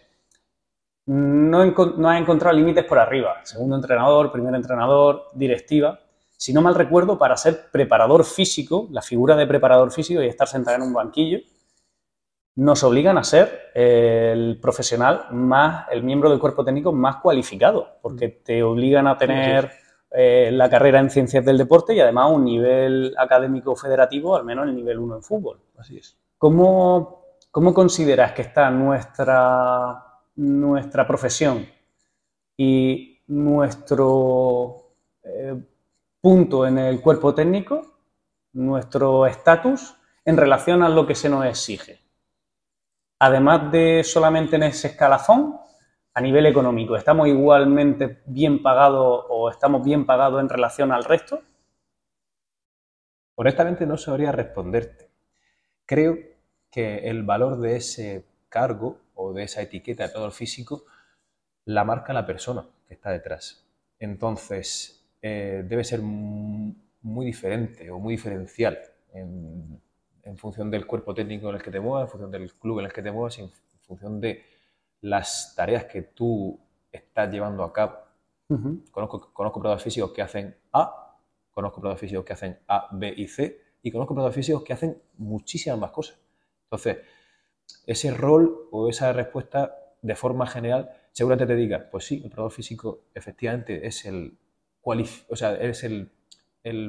no has encontrado límites por arriba, segundo entrenador, primer entrenador, directiva. Si no mal recuerdo, para ser preparador físico, la figura de preparador físico y estar sentado en un banquillo, nos obligan a ser el profesional más, el miembro del cuerpo técnico más cualificado, porque te obligan a tener la carrera en ciencias del deporte y además un nivel académico federativo, al menos el nivel 1 en fútbol. Así es. ¿Cómo consideras que está nuestra profesión y nuestro punto en el cuerpo técnico, nuestro estatus en relación a lo que se nos exige? Además de solamente en ese escalafón, a nivel económico, ¿estamos igualmente bien pagados o estamos bien pagados en relación al resto? Honestamente no sabría responderte. Creo que el valor de ese cargo o de esa etiqueta de preparador físico la marca la persona que está detrás. Entonces, debe ser muy diferente o muy diferencial en función del cuerpo técnico en el que te muevas, en función del club en el que te muevas, en función de las tareas que tú estás llevando a cabo. Conozco preparadores físicos que hacen A, conozco preparadores físicos que hacen A, B y C, y conozco preparadores físicos que hacen muchísimas más cosas. Entonces, ese rol o esa respuesta, de forma general, seguramente te diga, pues sí, el preparador físico efectivamente es el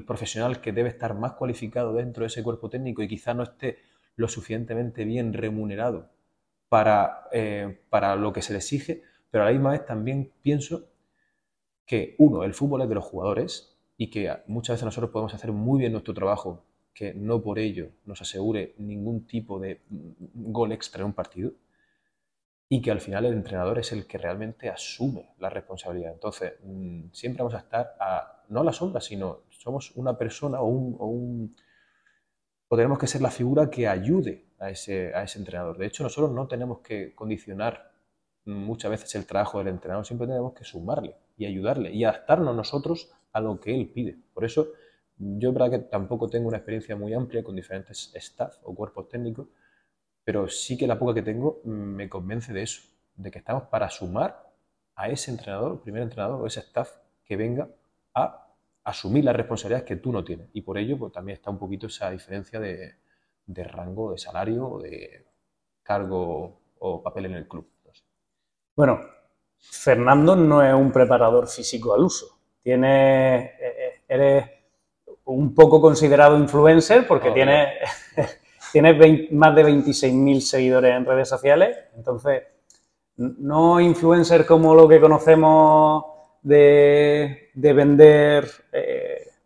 profesional que debe estar más cualificado dentro de ese cuerpo técnico y quizá no esté lo suficientemente bien remunerado para lo que se le exige, pero a la misma vez también pienso que, uno, el fútbol es de los jugadores y que muchas veces nosotros podemos hacer muy bien nuestro trabajo, que no por ello nos asegure ningún tipo de gol extra en un partido, y que al final el entrenador es el que realmente asume la responsabilidad. Entonces, siempre vamos a estar no a la sombra, sino somos una persona o tenemos que ser la figura que ayude a ese entrenador. De hecho, nosotros no tenemos que condicionar muchas veces el trabajo del entrenador, siempre tenemos que sumarle y ayudarle y adaptarnos nosotros a lo que él pide. Por eso, yo es verdad que tampoco tengo una experiencia muy amplia con diferentes staff o cuerpos técnicos, pero sí que la poca que tengo me convence de eso, de que estamos para sumar a ese entrenador, primer entrenador o ese staff que venga a asumir las responsabilidades que tú no tienes. Y por ello pues, también está un poquito esa diferencia de rango, de salario, o de cargo o papel en el club. No sé. Bueno, Fernando no es un preparador físico al uso. Eres un poco considerado influencer porque tienes más de 26.000 seguidores en redes sociales. Entonces, no influencer como lo que conocemos de vender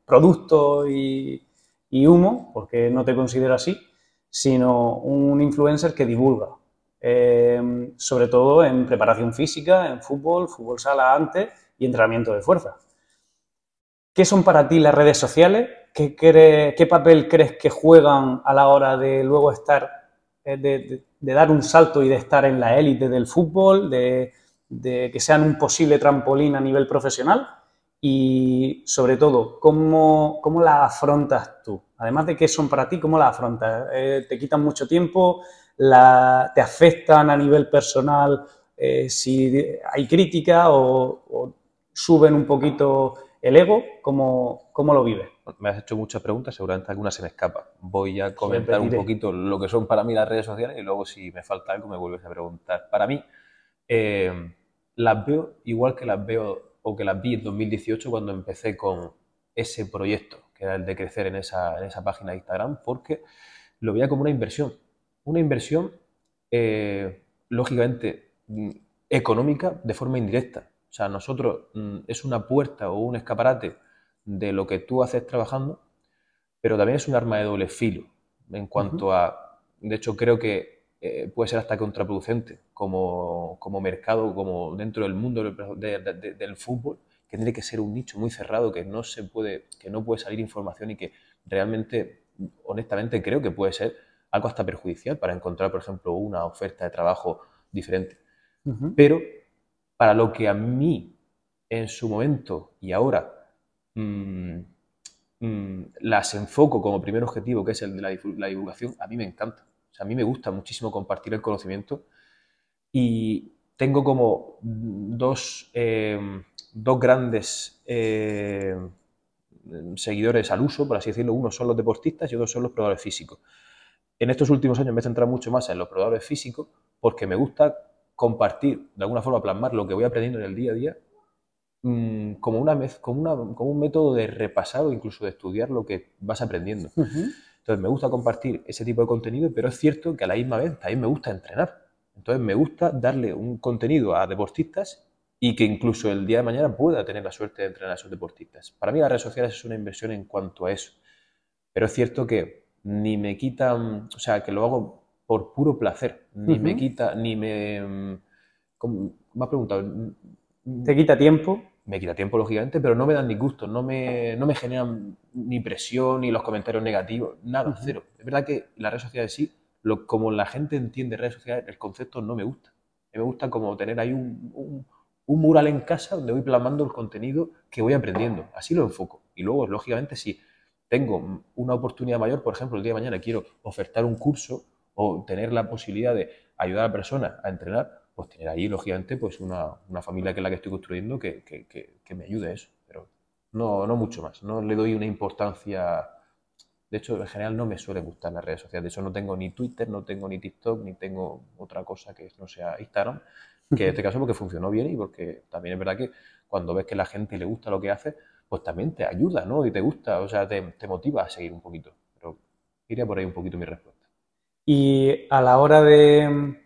productos y humo, porque no te considero así, sino un influencer que divulga. Sobre todo en preparación física, en fútbol, fútbol sala antes y entrenamiento de fuerza. ¿Qué son para ti las redes sociales? ¿Qué papel crees que juegan a la hora de luego estar, de dar un salto y de estar en la élite del fútbol, de que sean un posible trampolín a nivel profesional? Y sobre todo, ¿cómo la afrontas tú? Además de qué son para ti, ¿cómo la afrontas? ¿Te quitan mucho tiempo? ¿Te afectan a nivel personal si hay crítica o suben un poquito el ego? ¿Cómo lo vives? Me has hecho muchas preguntas, seguramente alguna se me escapa. Voy a comentar un Repetiré. poquito lo que son para mí las redes sociales y luego si me falta algo me vuelves a preguntar. Para mí, las veo igual que las veo o que las vi en 2018 cuando empecé con ese proyecto, que era el de crecer en esa página de Instagram, porque lo veía como una inversión. Una inversión, lógicamente, económica de forma indirecta. O sea, nosotros es una puerta o un escaparate de lo que tú haces trabajando, pero también es un arma de doble filo en cuanto a, de hecho creo que puede ser hasta contraproducente como mercado, como dentro del mundo del fútbol, que tiene que ser un nicho muy cerrado, que no puede salir información y que realmente, honestamente, creo que puede ser algo hasta perjudicial para encontrar, por ejemplo, una oferta de trabajo diferente. Pero para lo que a mí en su momento y ahora las enfoco como primer objetivo, que es el de la divulgación, a mí me encanta. O sea, a mí me gusta muchísimo compartir el conocimiento y tengo como dos grandes seguidores al uso, por así decirlo. Uno son los deportistas y otros son los probadores físicos. En estos últimos años me he centrado mucho más en los probadores físicos porque me gusta compartir, de alguna forma plasmar lo que voy aprendiendo en el día a día como un método de repasar o incluso de estudiar lo que vas aprendiendo. Entonces me gusta compartir ese tipo de contenido, pero es cierto que a la misma vez también me gusta entrenar. Entonces me gusta darle un contenido a deportistas y que incluso el día de mañana pueda tener la suerte de entrenar a esos deportistas. Para mí las redes sociales es una inversión en cuanto a eso. Pero es cierto que ni me quitan, o sea, que lo hago por puro placer, ni me quita, ni me... Me ha preguntado... ¿Te quita tiempo? Me quita tiempo, lógicamente, pero no me dan disgusto, no me generan ni presión, ni los comentarios negativos, nada, cero. Es verdad que las redes sociales sí, como la gente entiende redes sociales, el concepto no me gusta. Me gusta como tener ahí un mural en casa donde voy plasmando el contenido que voy aprendiendo. Así lo enfoco. Y luego, lógicamente, si tengo una oportunidad mayor, por ejemplo, el día de mañana quiero ofertar un curso o tener la posibilidad de ayudar a personas a entrenar, pues tener ahí, lógicamente, pues una familia que es la que estoy construyendo que me ayude a eso. Pero no mucho más. No le doy una importancia. De hecho, en general no me suelen gustar las redes sociales. De hecho, no tengo ni Twitter, no tengo ni TikTok, ni tengo otra cosa que no sea Instagram. Que en este caso porque funcionó bien y porque también es verdad que cuando ves que a la gente le gusta lo que hace, pues también te ayuda, ¿no? Y te gusta, o sea, te motiva a seguir un poquito. Pero iría por ahí un poquito mi respuesta. Y a la hora de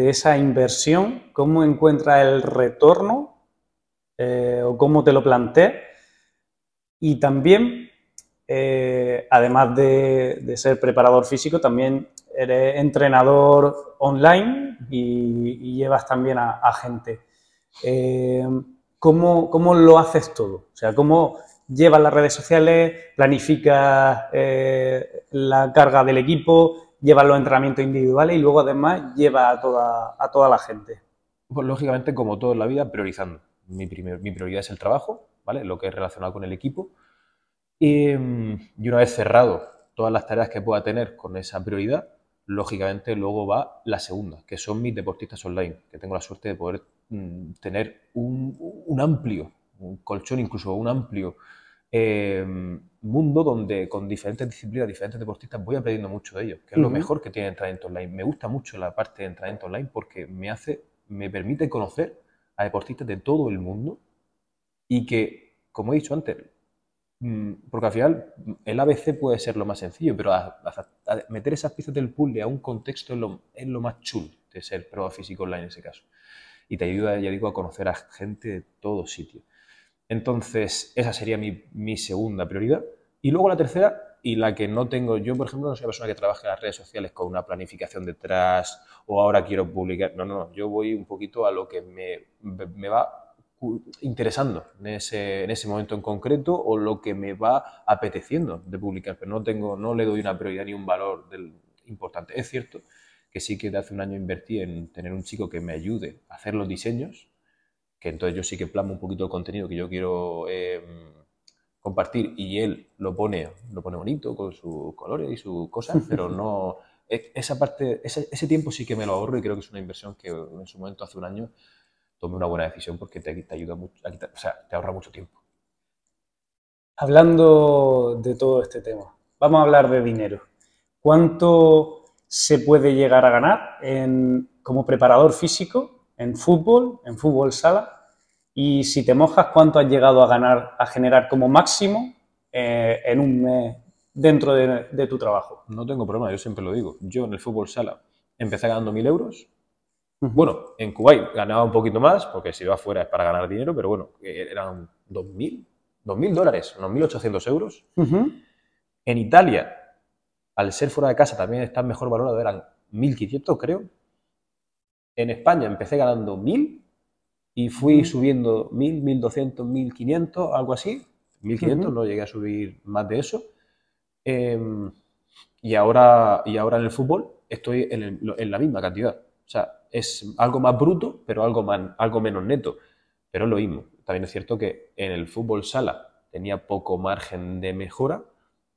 esa inversión, ¿cómo encuentras el retorno o cómo te lo planteas? Y también, además de ser preparador físico, también eres entrenador online y llevas también a gente. ¿Cómo lo haces todo? O sea, ¿cómo llevas las redes sociales, planificas la carga del equipo, llevas los entrenamientos individuales y luego además llevas a toda la gente? Pues lógicamente, como todo en la vida, priorizando. Mi prioridad es el trabajo, ¿vale? Lo que es relacionado con el equipo. Y una vez cerrado todas las tareas que pueda tener con esa prioridad, lógicamente luego va la segunda, que son mis deportistas online, que tengo la suerte de poder tener un amplio un colchón, incluso un amplio mundo donde con diferentes disciplinas, diferentes deportistas voy aprendiendo mucho de ellos, que es lo mejor que tiene entrenamiento online. Me gusta mucho la parte de entrenamiento online porque me permite conocer a deportistas de todo el mundo y que, como he dicho antes, porque al final el ABC puede ser lo más sencillo, pero a meter esas piezas del puzzle a un contexto es lo más chulo de ser prueba físico online en ese caso. Y te ayuda, ya digo, a conocer a gente de todos sitios. Entonces, esa sería mi segunda prioridad. Y luego la tercera, y la que no tengo, yo por ejemplo no soy una persona que trabaje en las redes sociales con una planificación detrás o ahora quiero publicar. No, yo voy un poquito a lo que me va interesando en ese momento en concreto o lo que me va apeteciendo de publicar, pero no le doy una prioridad ni un valor importante. Es cierto que sí que de hace un año invertí en tener un chico que me ayude a hacer los diseños, que entonces yo sí que plasmo un poquito el contenido que yo quiero compartir y él lo pone bonito con sus colores y sus cosas, pero no... Esa parte, ese tiempo sí que me lo ahorro y creo que es una inversión que en su momento, hace un año, tomé una buena decisión porque te ayuda mucho, o sea, te ahorra mucho tiempo. Hablando de todo este tema, vamos a hablar de dinero. ¿Cuánto se puede llegar a ganar como preparador físico en fútbol sala? Y si te mojas, ¿cuánto has llegado a generar como máximo en un mes dentro de tu trabajo? No tengo problema, yo siempre lo digo. Yo en el fútbol sala empecé ganando 1.000 euros. Bueno, en Kuwait ganaba un poquito más, porque si iba afuera es para ganar dinero, pero bueno, eran 2.000 dólares, unos 1.800 euros. En Italia, al ser fuera de casa, también está mejor valorado, eran 1.500, creo. En España empecé ganando 1.000 y fui subiendo 1.000, 1.200, 1.500, algo así. 1.500, no llegué a subir más de eso. Y ahora en el fútbol estoy en la misma cantidad. O sea, es algo más bruto, pero algo menos neto. Pero es lo mismo. También es cierto que en el fútbol sala tenía poco margen de mejora.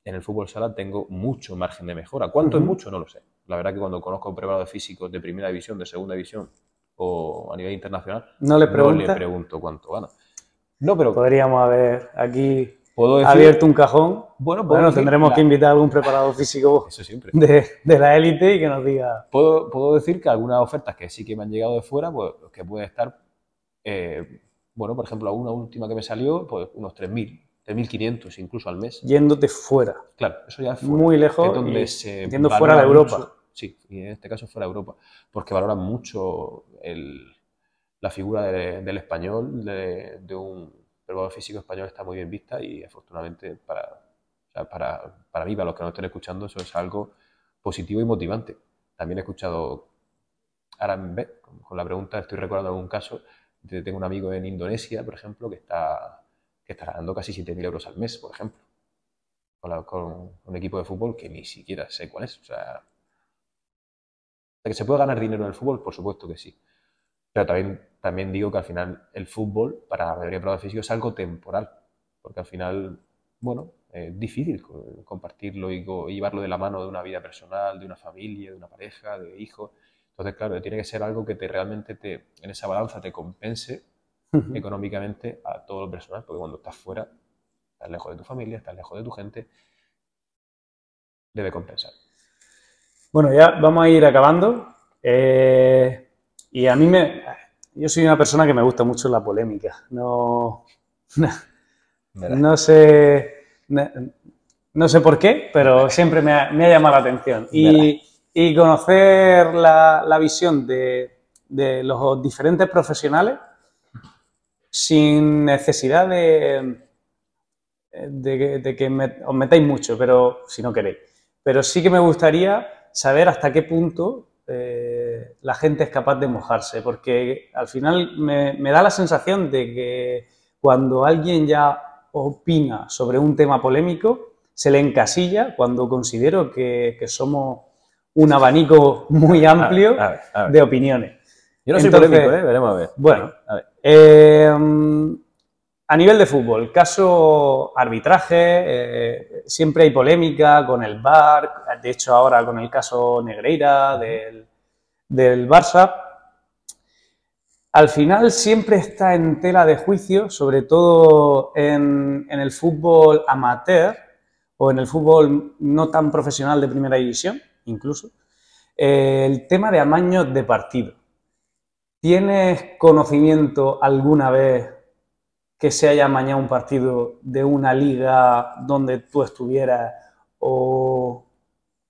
En el fútbol sala tengo mucho margen de mejora. ¿Cuánto es mucho? No lo sé. La verdad que cuando conozco preparadores físicos de primera división, de segunda división o a nivel internacional, ¿No le no le preguntas? pregunto cuánto gana. No, pero Podríamos haber aquí puedo decir, abierto un cajón. Bueno, Bueno, tendremos que invitar a algún preparador físico eso siempre. de la élite y que nos diga. Puedo decir que algunas ofertas que sí que me han llegado de fuera, pues que pueden estar, bueno, por ejemplo, una última que me salió, pues unos 3.000, 3.500 incluso al mes. Yéndote fuera. Claro, eso ya es fuera. Muy lejos. Es donde y se yendo valora fuera de Europa. mucho, sí, y en este caso fuera de Europa, porque valoran mucho la figura del español, de un preparador físico español está muy bien vista y afortunadamente para mí, para los que nos estén escuchando, eso es algo positivo y motivante. También he escuchado, ahora con la pregunta, estoy recordando algún caso, tengo un amigo en Indonesia, por ejemplo, que está ganando casi 7.000 euros al mes, por ejemplo, con un equipo de fútbol que ni siquiera sé cuál es. O sea, ¿que se puede ganar dinero en el fútbol? Por supuesto que sí. Pero también digo que al final el fútbol, para la mayoría de preparadores físicos, es algo temporal. Porque al final, bueno, es difícil compartirlo y llevarlo de la mano de una vida personal, de una familia, de una pareja, de hijos. Entonces, claro, tiene que ser algo que realmente en esa balanza te compense económicamente a todo lo personal, porque cuando estás fuera, estás lejos de tu familia, estás lejos de tu gente, debe compensar. Bueno, ya vamos a ir acabando. Y a mí yo soy una persona que me gusta mucho la polémica. No sé, no sé por qué, pero siempre me ha llamado la atención. Y conocer la visión de los diferentes profesionales sin necesidad de que os metáis mucho, pero si no queréis. Pero sí que me gustaría saber hasta qué punto la gente es capaz de mojarse, porque al final me da la sensación de que cuando alguien ya opina sobre un tema polémico, se le encasilla cuando considero que somos un abanico muy amplio a ver. de opiniones. Yo no soy polémico, veremos a ver. Bueno, a ver. A nivel de fútbol, caso arbitraje, siempre hay polémica con el VAR, de hecho ahora con el caso Negreira del Barça. Al final siempre está en tela de juicio, sobre todo en el fútbol amateur o en el fútbol no tan profesional de primera división, incluso, el tema de amaños de partido. ¿Tienes conocimiento alguna vez que se haya amañado un partido de una liga donde tú estuvieras o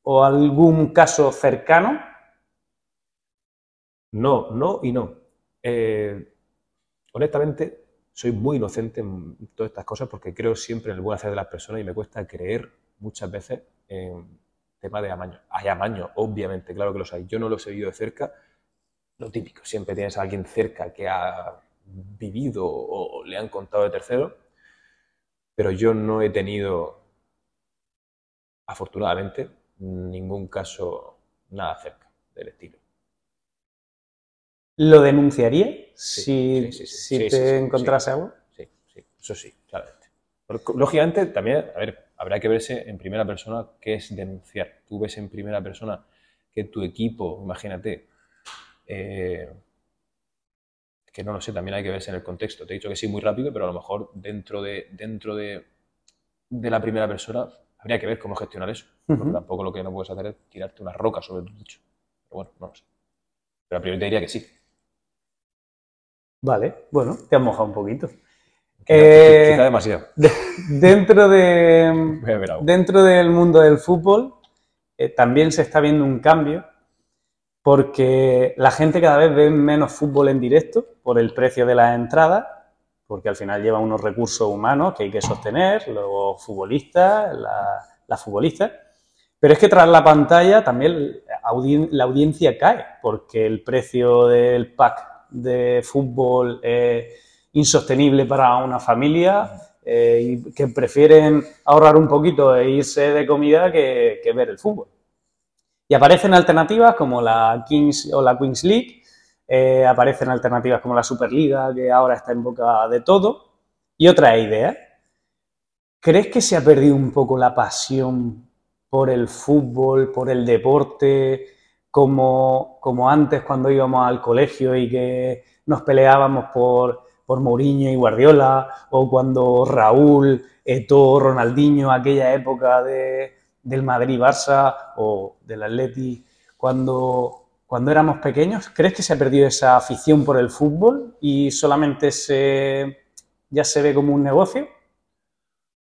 algún caso cercano? No y no. Honestamente, soy muy inocente en todas estas cosas porque creo siempre en el buen hacer de las personas y me cuesta creer muchas veces en temas de amaño. Hay amaños, obviamente, claro que los hay. Yo no los he vivido de cerca. Lo típico, siempre tienes a alguien cerca que ha vivido o le han contado de tercero, pero yo no he tenido, afortunadamente, ningún caso nada cerca del estilo. ¿Lo denunciaría si Sí, te encontrase algo? Sí, eso sí, claramente. Lógicamente, también, a ver, habrá que verse en primera persona qué es denunciar. Tú ves en primera persona que tu equipo, imagínate, que no lo sé, también hay que verse en el contexto. Te he dicho que sí muy rápido, pero a lo mejor dentro de la primera persona habría que ver cómo gestionar eso. Porque tampoco lo que no puedes hacer es tirarte una roca sobre tu techo. Pero bueno, no lo sé. Pero a priori te diría que sí. Vale, bueno, te has mojado un poquito. Quizá demasiado. Dentro del mundo del fútbol también se está viendo un cambio porque la gente cada vez ve menos fútbol en directo por el precio de las entradas, porque al final lleva unos recursos humanos que hay que sostener, los futbolistas, las futbolistas, pero es que tras la pantalla también la audiencia cae, porque el precio del pack de fútbol es insostenible para una familia y que prefieren ahorrar un poquito e irse de comida que ver el fútbol. Y aparecen alternativas como la Kings o la Queens League, aparecen alternativas como la Superliga, que ahora está en boca de todo, y otras ideas. ¿Crees que se ha perdido un poco la pasión por el fútbol, por el deporte, como antes cuando íbamos al colegio y que nos peleábamos por Mourinho y Guardiola, o cuando Raúl, Eto'o, Ronaldinho, aquella época del Madrid-Barça o del Atleti, cuando éramos pequeños? ¿Crees que se ha perdido esa afición por el fútbol y solamente ya se ve como un negocio?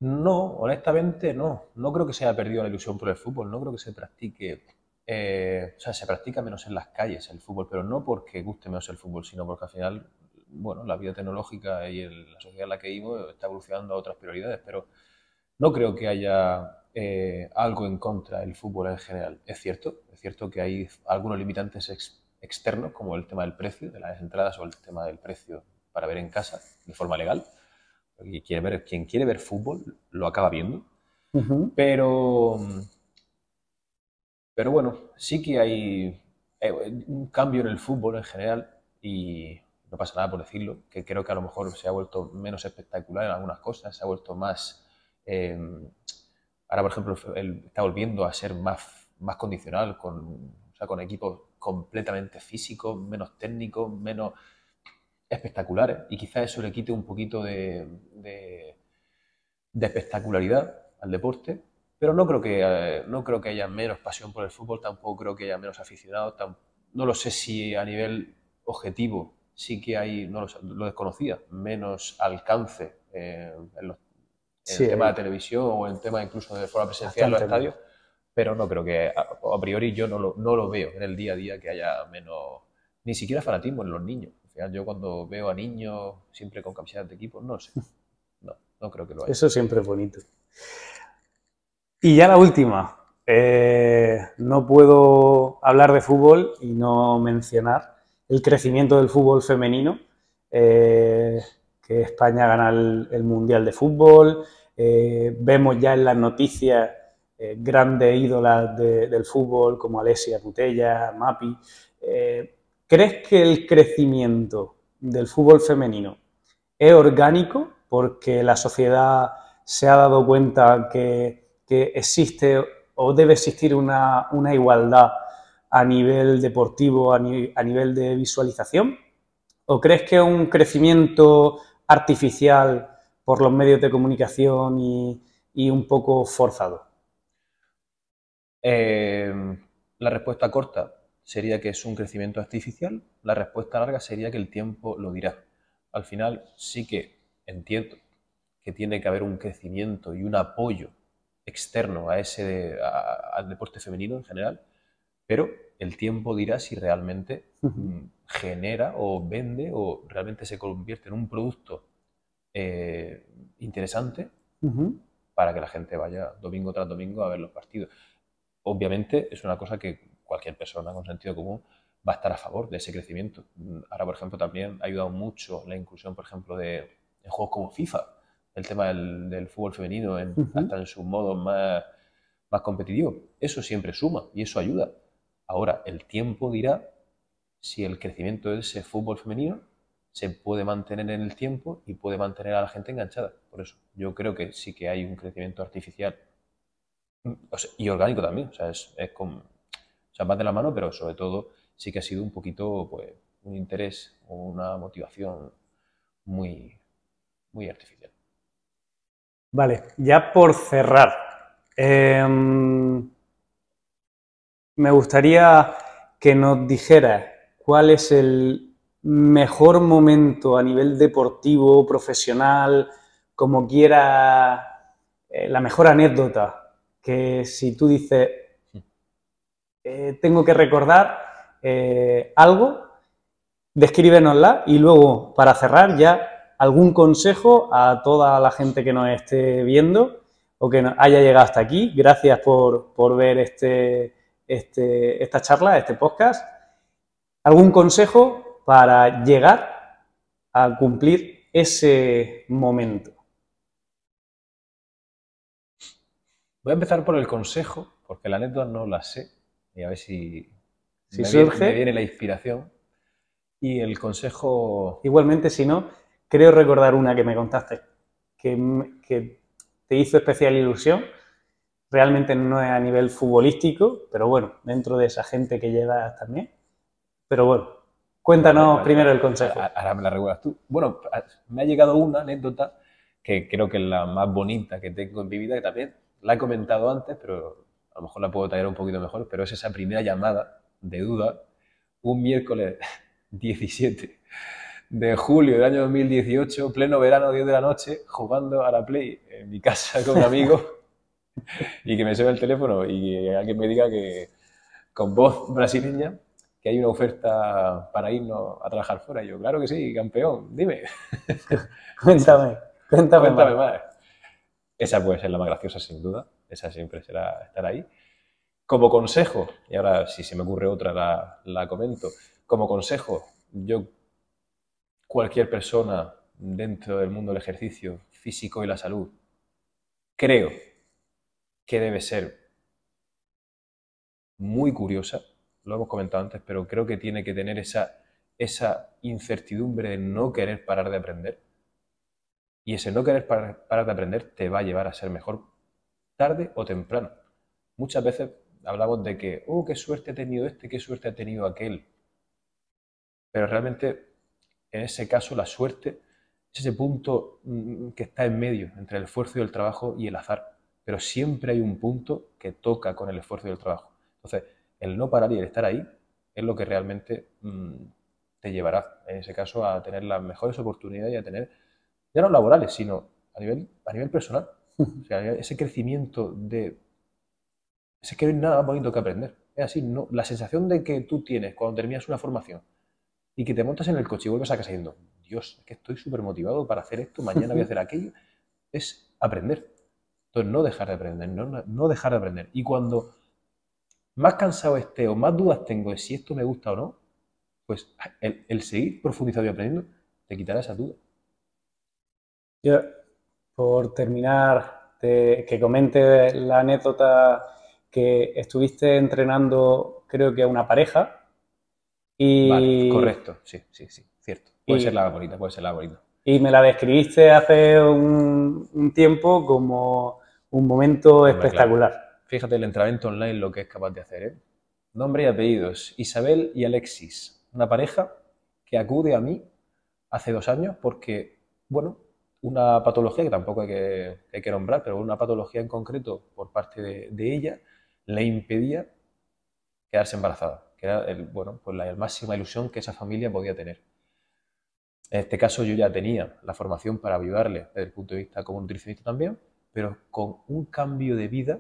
No, honestamente no. No creo que se haya perdido la ilusión por el fútbol. No creo que se practique, o sea, se practica menos en las calles el fútbol, pero no porque guste menos el fútbol, sino porque al final, bueno, la vida tecnológica y la sociedad en la que vivimos está evolucionando a otras prioridades, pero no creo que haya algo en contra del fútbol en general. Es cierto que hay algunos limitantes externos, como el tema del precio de las entradas o el tema del precio para ver en casa de forma legal. Quien quiere ver fútbol lo acaba viendo. Uh-huh. Pero, pero bueno, sí que hay un cambio en el fútbol en general y no pasa nada por decirlo, que creo que a lo mejor se ha vuelto menos espectacular en algunas cosas, se ha vuelto más... eh, ahora, por ejemplo, está volviendo a ser más condicional, o sea, con equipos completamente físicos, menos técnicos, menos espectaculares, y quizás eso le quite un poquito de espectacularidad al deporte, pero no creo que haya menos pasión por el fútbol, tampoco creo que haya menos aficionados, no lo sé si a nivel objetivo sí que hay, no lo desconocía, menos alcance en Sí, el tema de hay la televisión o en el tema incluso de forma presencial en los bastante más. estadios, pero no creo que, a priori yo no lo veo en el día a día que haya menos, ni siquiera fanatismo en los niños. Al final yo cuando veo a niños siempre con camisetas de equipo, no sé, no creo que lo haya. Eso siempre es bonito. Y ya la última. No puedo hablar de fútbol y no mencionar el crecimiento del fútbol femenino, que España gana el Mundial de Fútbol. Vemos ya en las noticias grandes ídolas del fútbol como Alessia Putella, Mapi. ¿Crees que el crecimiento del fútbol femenino es orgánico porque la sociedad se ha dado cuenta que existe o debe existir una igualdad a nivel deportivo, a nivel de visualización? ¿O crees que es un crecimiento artificial por los medios de comunicación y un poco forzado? Eh, la respuesta corta sería que es un crecimiento artificial, la respuesta larga sería que el tiempo lo dirá. Al final sí que entiendo que tiene que haber un crecimiento y un apoyo externo al deporte femenino en general, pero el tiempo dirá si realmente genera o vende o realmente se convierte en un producto interesante para que la gente vaya domingo tras domingo a ver los partidos. Obviamente es una cosa que cualquier persona con sentido común va a estar a favor de ese crecimiento. Ahora, por ejemplo, también ha ayudado mucho la inclusión, por ejemplo, de juegos como FIFA, el tema del fútbol femenino, hasta en sus modos más competitivos. Eso siempre suma y eso ayuda. Ahora, el tiempo dirá si el crecimiento de ese fútbol femenino se puede mantener en el tiempo y puede mantener a la gente enganchada. Por eso, yo creo que sí que hay un crecimiento artificial o sea, y orgánico también, o sea, o sea, van de la mano, pero sobre todo sí que ha sido un poquito, pues, un interés o una motivación muy, muy artificial. Vale, ya por cerrar, me gustaría que nos dijeras cuál es el mejor momento a nivel deportivo, profesional, como quieras, la mejor anécdota, que si tú dices, tengo que recordar algo, descríbenosla y luego, para cerrar ya, algún consejo a toda la gente que nos esté viendo o que haya llegado hasta aquí. Gracias por ver esta charla, este podcast. ¿Algún consejo para llegar a cumplir ese momento? Voy a empezar por el consejo, porque la anécdota no la sé, y a ver si Si me surge, viene la inspiración. Y el consejo... igualmente, si no, creo recordar una que me contaste, que te hizo especial ilusión. Realmente no es a nivel futbolístico, pero bueno, dentro de esa gente que llevas también. Pero bueno, Vale, cuéntanos vale. primero el consejo. Ahora me la regulas tú. Bueno, me ha llegado una anécdota que creo que es la más bonita que tengo en mi vida, que también la he comentado antes, pero a lo mejor la puedo traer un poquito mejor, pero es esa primera llamada de duda, un miércoles 17 de julio del año 2018, pleno verano, 10 de la noche, jugando a la Play en mi casa con un amigo y que me suene el teléfono y que alguien me diga que con voz brasileña que hay una oferta para irnos a trabajar fuera. Y yo, claro que sí, campeón, dime. Esa, Cuéntame, cuéntame cuéntame más. más. Esa puede ser la más graciosa, sin duda. Esa siempre será estar ahí. Como consejo, y ahora si se me ocurre otra la comento, como consejo, yo, cualquier persona dentro del mundo del ejercicio físico y la salud, creo que debe ser muy curiosa, lo hemos comentado antes, pero creo que tiene que tener esa incertidumbre de no querer parar de aprender. Y ese no querer parar de aprender te va a llevar a ser mejor tarde o temprano. Muchas veces hablamos de que, oh, qué suerte ha tenido este, qué suerte ha tenido aquel. Pero realmente, en ese caso, la suerte es ese punto que está en medio entre el esfuerzo y el trabajo y el azar. Pero siempre hay un punto que toca con el esfuerzo y el trabajo. Entonces, el no parar y el estar ahí es lo que realmente te llevará, en ese caso, a tener las mejores oportunidades y a tener, ya no laborales, sino a nivel personal. O sea, ese crecimiento de... Es que no hay nada más bonito que aprender. Es así, ¿no? La sensación de que tú tienes cuando terminas una formación y que te montas en el coche y vuelves a casa diciendo, Dios, es que estoy súper motivado para hacer esto, mañana voy a hacer aquello, es aprender. Entonces, no dejar de aprender, no dejar de aprender. Y cuando más cansado esté o más dudas tengo de si esto me gusta o no, pues el seguir profundizando y aprendiendo te quitará esa duda. Yo, por terminar, que comente la anécdota que estuviste entrenando, creo que a una pareja, Vale, y, correcto, sí, sí, sí, cierto. Puede ser y, la bonita, puede ser la bonita. y me la describiste hace un tiempo como un momento Hombre, claro. espectacular. Fíjate el entrenamiento online lo que es capaz de hacer, ¿eh? Nombre y apellidos. Isabel y Alexis. Una pareja que acude a mí hace 2 años porque, bueno, una patología que tampoco hay que nombrar, pero una patología en concreto por parte de ella le impedía quedarse embarazada, que era bueno, pues la máxima ilusión que esa familia podía tener. En este caso yo ya tenía la formación para ayudarle desde el punto de vista como nutricionista también, pero con un cambio de vida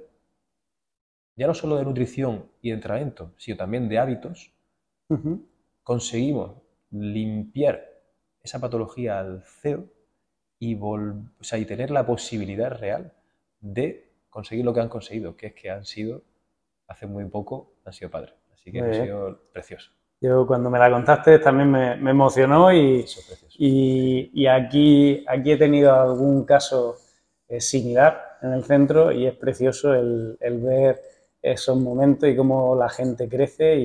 ya no solo de nutrición y entrenamiento, sino también de hábitos, Ujú. conseguimos limpiar esa patología al cero y, o sea, y tener la posibilidad real de conseguir lo que han conseguido, que es que han sido, hace muy poco, han sido padres. Así que Muy eso ha bien. sido precioso. Yo cuando me la contaste también me emocionó Eso es precioso. y aquí he tenido algún caso similar en el centro y es precioso el ver esos momentos y cómo la gente crece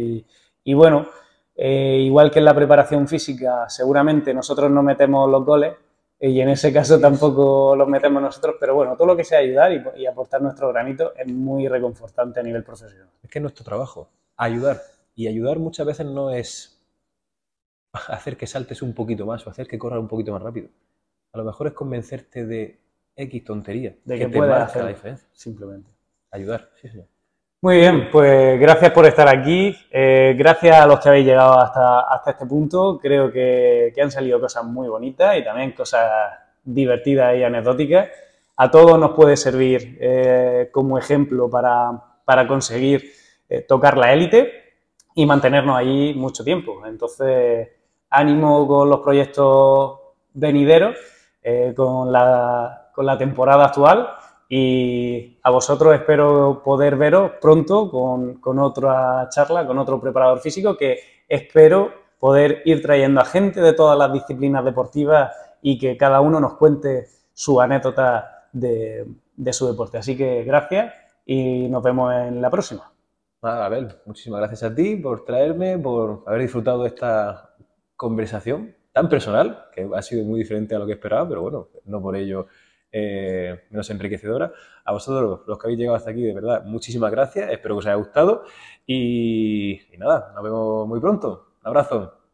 y bueno, igual que en la preparación física, seguramente nosotros no metemos los goles y en ese caso Así es. tampoco los metemos nosotros, pero bueno, todo lo que sea ayudar y aportar nuestro granito es muy reconfortante a nivel profesional. Es que es nuestro trabajo, ayudar. Y ayudar muchas veces no es hacer que saltes un poquito más o hacer que corras un poquito más rápido. A lo mejor es convencerte de X tontería De que que te puedes marca la hacerlo, diferencia. simplemente. Ayudar, sí, señor. Muy Muy bien, bien. pues gracias por estar aquí. Gracias a los que habéis llegado hasta este punto. Creo que han salido cosas muy bonitas y también cosas divertidas y anecdóticas. A todos nos puede servir como ejemplo para conseguir tocar la élite y mantenernos ahí mucho tiempo. Entonces, ánimo con los proyectos venideros, con la temporada actual y a vosotros espero poder veros pronto con otra charla, con otro preparador físico que espero poder ir trayendo a gente de todas las disciplinas deportivas y que cada uno nos cuente su anécdota de su deporte. Así que gracias y nos vemos en la próxima. Nada, Abel, muchísimas gracias a ti por traerme, por haber disfrutado de esta conversación tan personal, que ha sido muy diferente a lo que esperaba, pero bueno, no por ello menos enriquecedora. A vosotros, los que habéis llegado hasta aquí, de verdad, muchísimas gracias, espero que os haya gustado y nada, nos vemos muy pronto. Un abrazo.